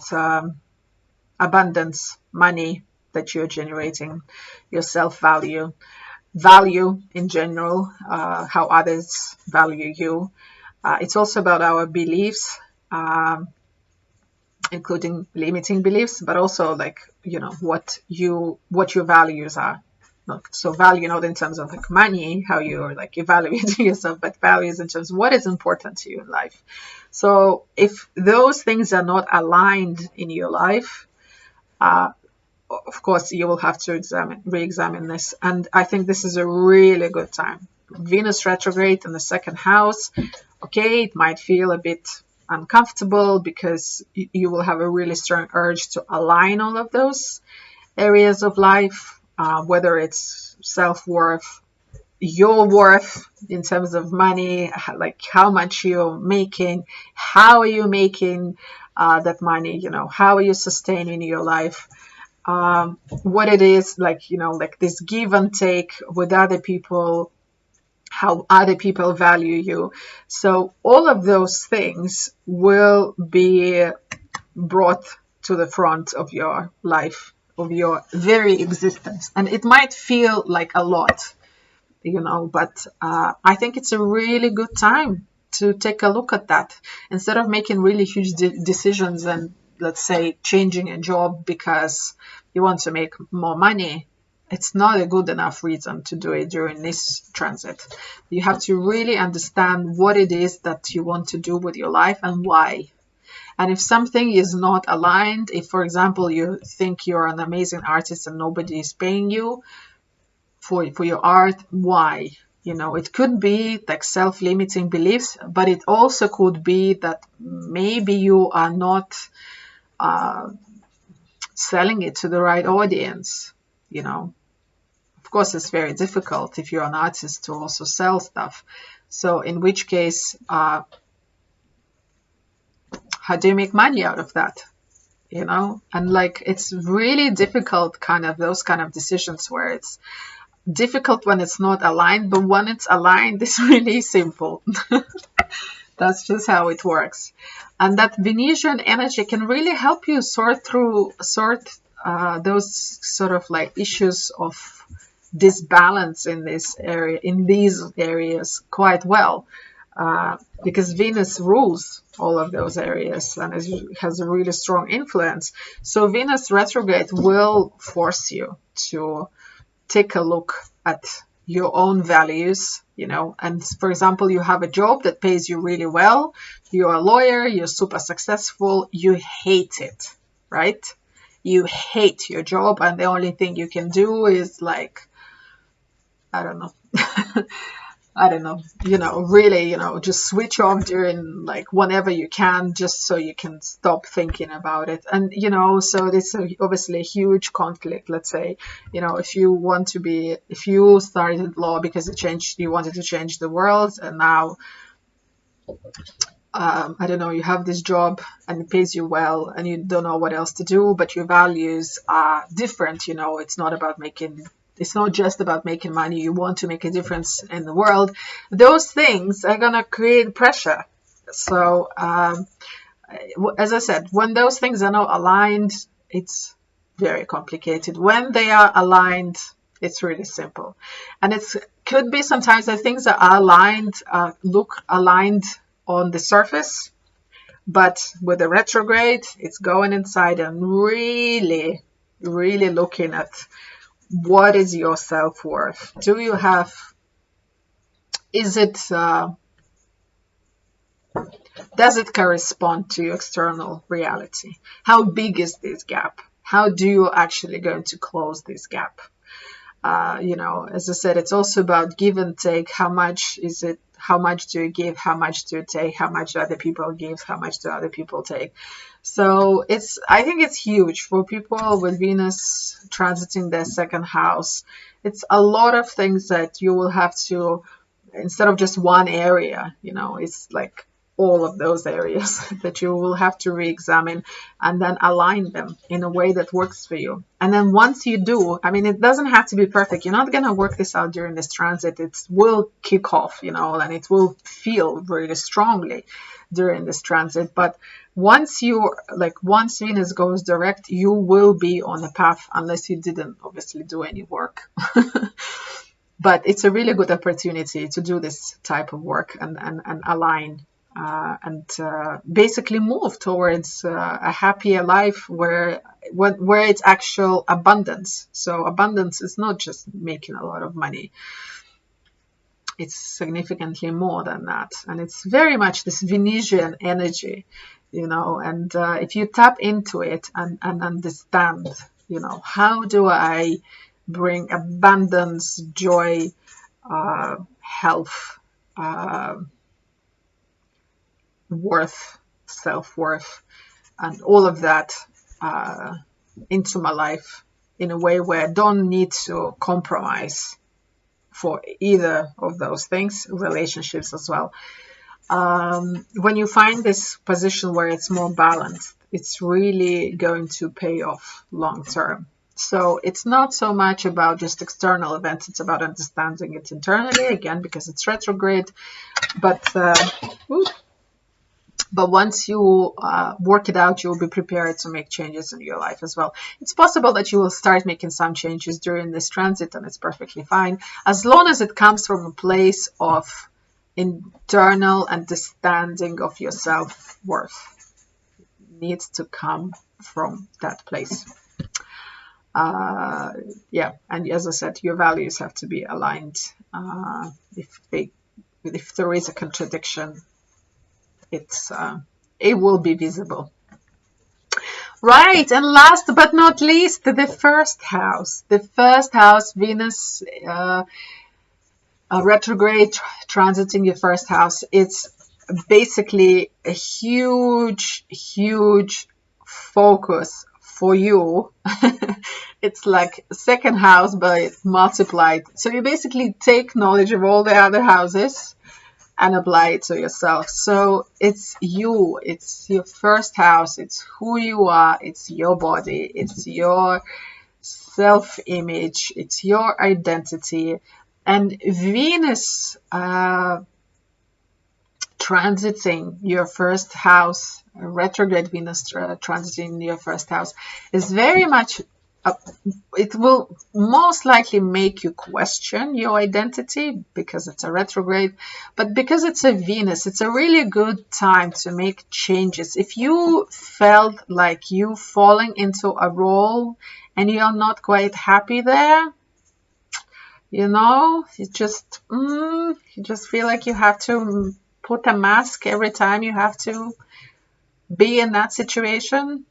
S1: abundance, money that you're generating, your self-value, value in general, how others value you. It's also about our beliefs, including limiting beliefs, but also what your values are. not so value not in terms of like money, how you're like evaluating yourself, but values in terms of what is important to you in life. So if those things are not aligned in your life, of course you will have to re-examine this. And I think this is a really good time. Venus retrograde in the second house. Okay, it might feel a bit uncomfortable because you will have a really strong urge to align all of those areas of life, whether it's self-worth, your worth in terms of money, like how much you're making, how are you making that money, how are you sustaining your life, what it is, like, like this give and take with other people, how other people value you. So all of those things will be brought to the front of your life, of your very existence. And it might feel like a lot, but I think it's a really good time to take a look at that. Instead of making really huge decisions and, let's say, changing a job because you want to make more money, it's not a good enough reason to do it during this transit. You have to really understand what it is that you want to do with your life and why. And if something is not aligned, if, for example, you think you're an amazing artist and nobody is paying you for your art, why? It could be like self-limiting beliefs, but it also could be that maybe you are not selling it to the right audience. Of course, it's very difficult if you're an artist to also sell stuff. So in which case, how do you make money out of that? And like, it's really difficult, those kind of decisions where it's difficult when it's not aligned, but when it's aligned, it's really simple. That's just how it works. And that Venusian energy can really help you sort those sort of like issues of disbalance in these areas quite well, because Venus rules all of those areas and has a really strong influence. So Venus retrograde will force you to take a look at your own values, and for example, you have a job that pays you really well, you're a lawyer, you're super successful, you hate it, right? You hate your job, and the only thing you can do is like, I don't know, really, just switch off during like whenever you can, just so you can stop thinking about it. And, so this is obviously a huge conflict. Let's say, if you started law because you wanted to change the world, and now, I don't know, you have this job and it pays you well and you don't know what else to do, but your values are different. It's not just about making money. You want to make a difference in the world. Those things are going to create pressure. So, as I said, when those things are not aligned, it's very complicated. When they are aligned, it's really simple. And it could be sometimes that things that are aligned look aligned on the surface, but with the retrograde, it's going inside and really, really looking at what is your self-worth. Does it correspond to your external reality? How big is this gap? How do you actually going to close this gap? As I said, it's also about give and take. How much is it? How much do you give? How much do you take? How much do other people give? How much do other people take? So I think it's huge for people with Venus transiting their second house. It's a lot of things that you will have to, instead of just one area, it's like all of those areas that you will have to re-examine and then align them in a way that works for you. And then once you do, it doesn't have to be perfect. You're not going to work this out during this transit. It will kick off, and it will feel really strongly during this transit. But once Venus goes direct, you will be on a path, unless you didn't obviously do any work. But it's a really good opportunity to do this type of work and align and basically move towards a happier life where it's actual abundance. So abundance is not just making a lot of money. It's significantly more than that. And it's very much this Venusian energy, and if you tap into it and understand, how do I bring abundance, joy, health, worth, self-worth, and all of that into my life in a way where I don't need to compromise for either of those things, relationships as well. When you find this position where it's more balanced, it's really going to pay off long term. So it's not so much about just external events, it's about understanding it internally, again, because it's retrograde. But once you work it out, you'll be prepared to make changes in your life as well. It's possible that you will start making some changes during this transit, and it's perfectly fine, as long as it comes from a place of internal understanding of your self-worth. It needs to come from that place. And as I said, your values have to be aligned. If there is a contradiction, it will be visible. Right, and last but not least, the first house. The first house, Venus retrograde transiting your first house. It's basically a huge focus for you. It's like second house, but it's multiplied. So you basically take knowledge of all the other houses and apply it to yourself. So it's you, it's your first house, it's who you are, it's your body, it's your self-image, it's your identity. And Venus transiting your first house, retrograde Venus transiting your first house, is very much it will most likely make you question your identity because it's a retrograde, but because it's a Venus, it's a really good time to make changes. If you felt like you falling into a role and you're not quite happy there, you just feel like you have to put a mask every time you have to be in that situation.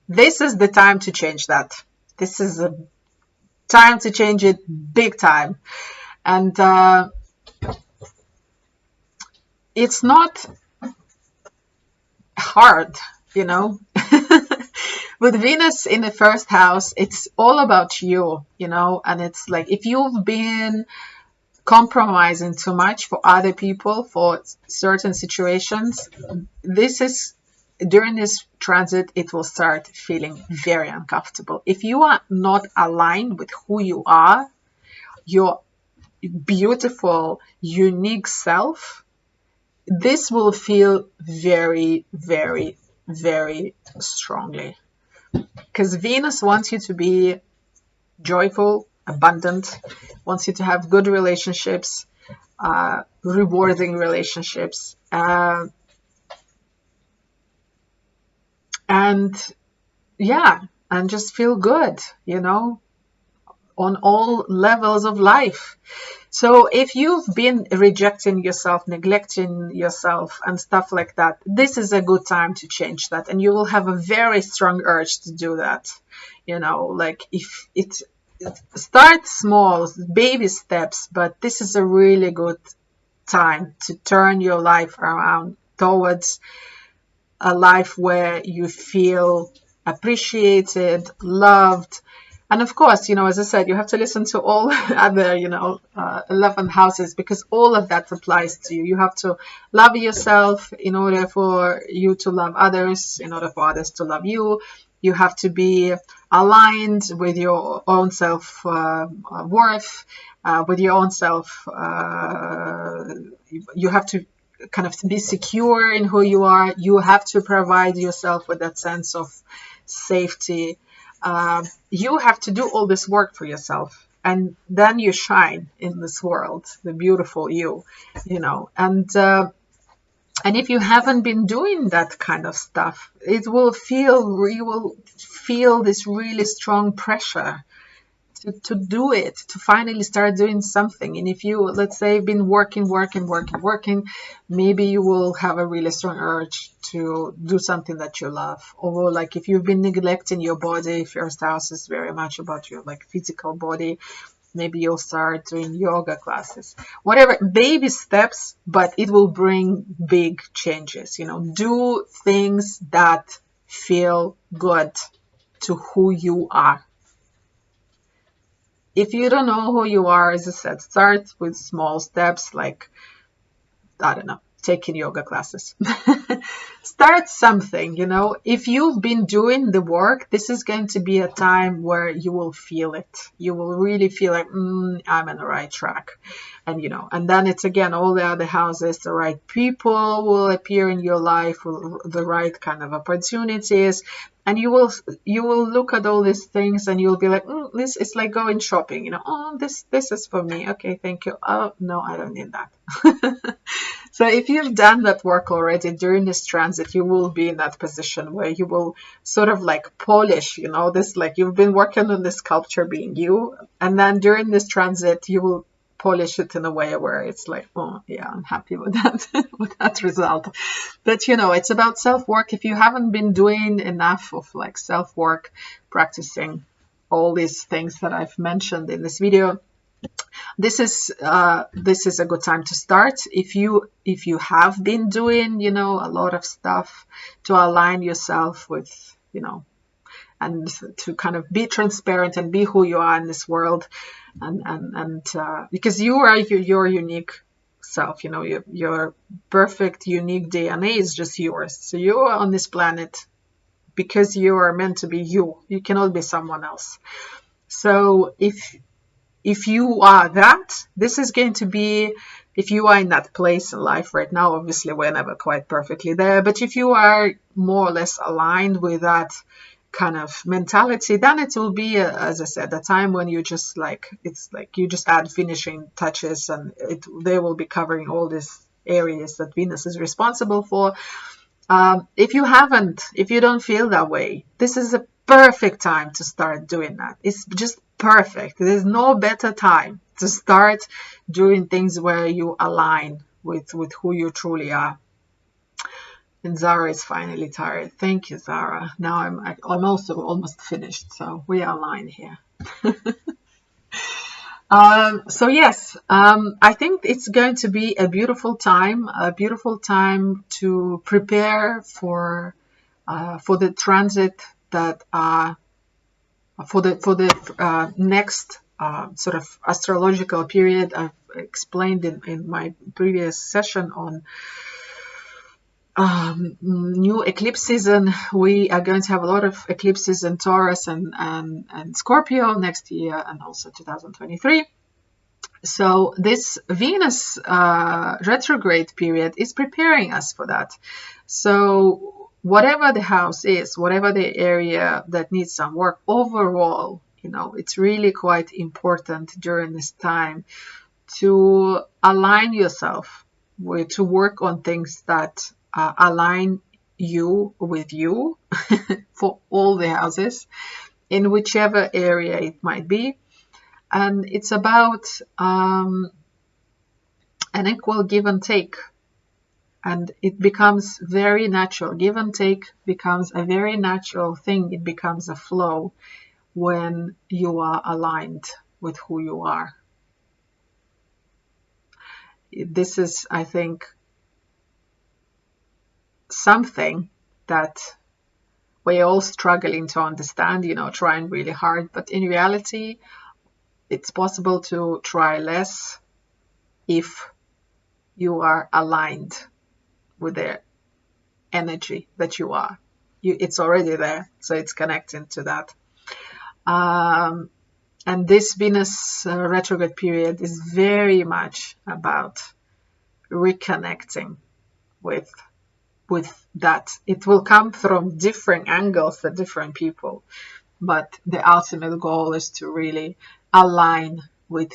S1: This is the time to change that. This is a time to change it big time. And it's not hard, With Venus in the first house, it's all about you, and it's like if you've been compromising too much for other people, for certain situations, during this transit, it will start feeling very uncomfortable. If you are not aligned with who you are, your beautiful, unique self, this will feel very, very, very strongly. Because Venus wants you to be joyful, abundant, wants you to have good relationships, rewarding relationships, and just feel good, on all levels of life. So if you've been rejecting yourself, neglecting yourself and stuff like that, this is a good time to change that. And you will have a very strong urge to do that. Like if it starts small, baby steps, but this is a really good time to turn your life around towards a life where you feel appreciated, loved. And of course, as I said, you have to listen to all other, 11 houses, because all of that applies to you. You have to love yourself in order for you to love others, in order for others to love you. You have to be aligned with your own self-worth, with your own self. You have to kind of be secure in who you are. You have to provide yourself with that sense of safety. You have to do all this work for yourself, and then you shine in this world, the beautiful you, and And if you haven't been doing that kind of stuff, you will feel this really strong pressure to do it, to finally start doing something. And if you, let's say, been working, maybe you will have a really strong urge to do something that you love. Or like if you've been neglecting your body, if your house is very much about your like physical body, maybe you'll start doing yoga classes. Whatever, baby steps, but it will bring big changes. Do things that feel good to who you are. If you don't know who you are, as I said, start with small steps, like, I don't know, taking yoga classes. Start something, If you've been doing the work, this is going to be a time where you will feel it. You will really feel like, I'm on the right track. And then it's again, all the other houses, the right people will appear in your life, the right kind of opportunities. And you will look at all these things and you'll be like, this is like going shopping, oh, this is for me. Okay, thank you. Oh, no, I don't need that. So if you've done that work already during this transit, you will be in that position where you will sort of like polish, this, like you've been working on this sculpture being you. And then during this transit, you will polish it in a way where it's like, oh yeah, I'm happy with that, with that result. But it's about self-work. If you haven't been doing enough of like self-work, practicing all these things that I've mentioned in this video, this is a good time to start. If you have been doing a lot of stuff to align yourself with and to kind of be transparent and be who you are in this world, and because you are your unique self, your perfect unique DNA is just yours. So you are on this planet because you are meant to be you. You cannot be someone else. So if you are that, this is going to be, if you are in that place in life right now, obviously we're never quite perfectly there, but if you are more or less aligned with that kind of mentality, then it will be, as I said, a time when you just like, it's like you just add finishing touches and they will be covering all these areas that Venus is responsible for. If you don't feel that way, this is a perfect time to start doing that. It's just perfect. There's no better time to start doing things where you align with who you truly are. And Zara is finally tired. Thank you, Zara. Now I'm also almost finished, so we are aligned here. So yes, I think it's going to be a beautiful time to prepare for the transit that for the next sort of astrological period. I've explained in my previous session on new eclipse season. We are going to have a lot of eclipses in Taurus and Scorpio next year, and also 2023. So this Venus retrograde period is preparing us for that. So whatever the house is, whatever the area that needs some work, overall, it's really quite important during this time to align yourself to work on things that align you with you for all the houses in whichever area it might be. And it's about an equal give and take. And it becomes very natural. Give and take becomes a very natural thing. It becomes a flow when you are aligned with who you are. This is, I think, something that we're all struggling to understand, trying really hard. But in reality, it's possible to try less if you are aligned with the energy that you are. It's already there, so it's connecting to that. And this Venus retrograde period is very much about reconnecting with that. It will come from different angles for different people, but the ultimate goal is to really align with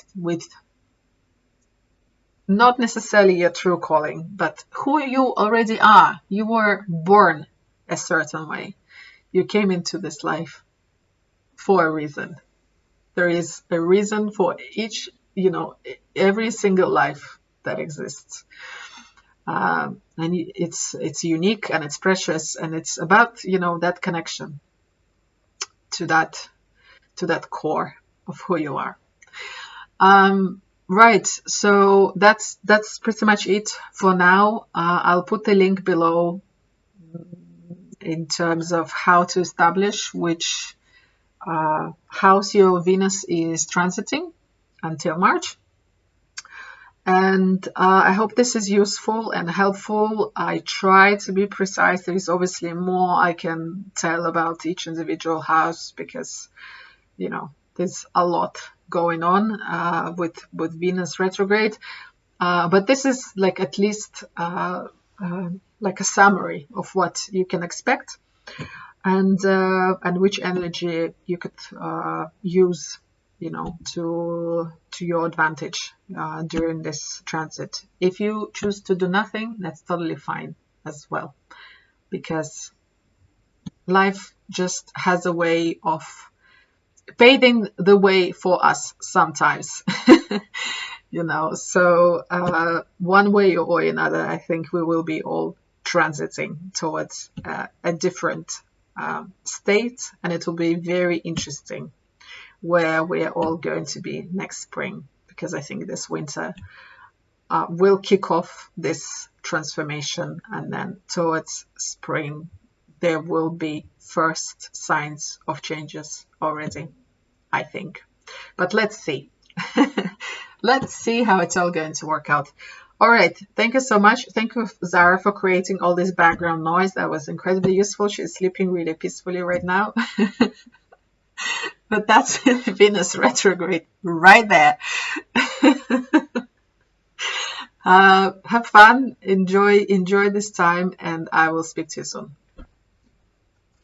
S1: not necessarily your true calling, but who you already are. You were born a certain way. You came into this life for a reason. There is a reason for each, every single life that exists. And it's unique and it's precious, and it's about, that connection to that core of who you are. Right, so that's pretty much it for now. I'll put the link below in terms of how to establish which house your Venus is transiting until March. And I hope this is useful and helpful. I try to be precise. There is obviously more I can tell about each individual house because, there's a lot going on with Venus retrograde. But this is like at least like a summary of what you can expect and which energy you could use, to your advantage during this transit. If you choose to do nothing, that's totally fine as well, because life just has a way of paving the way for us sometimes. So one way or another, I think we will be all transiting towards a different state, and it will be very interesting where we're all going to be next spring, because I think this winter will kick off this transformation, and then towards spring there will be first signs of changes already, I think. But let's see. Let's see how it's all going to work out. All right. Thank you so much. Thank you, Zara, for creating all this background noise. That was incredibly useful. She's sleeping really peacefully right now. But that's Venus retrograde right there. Have fun. Enjoy this time, and I will speak to you soon.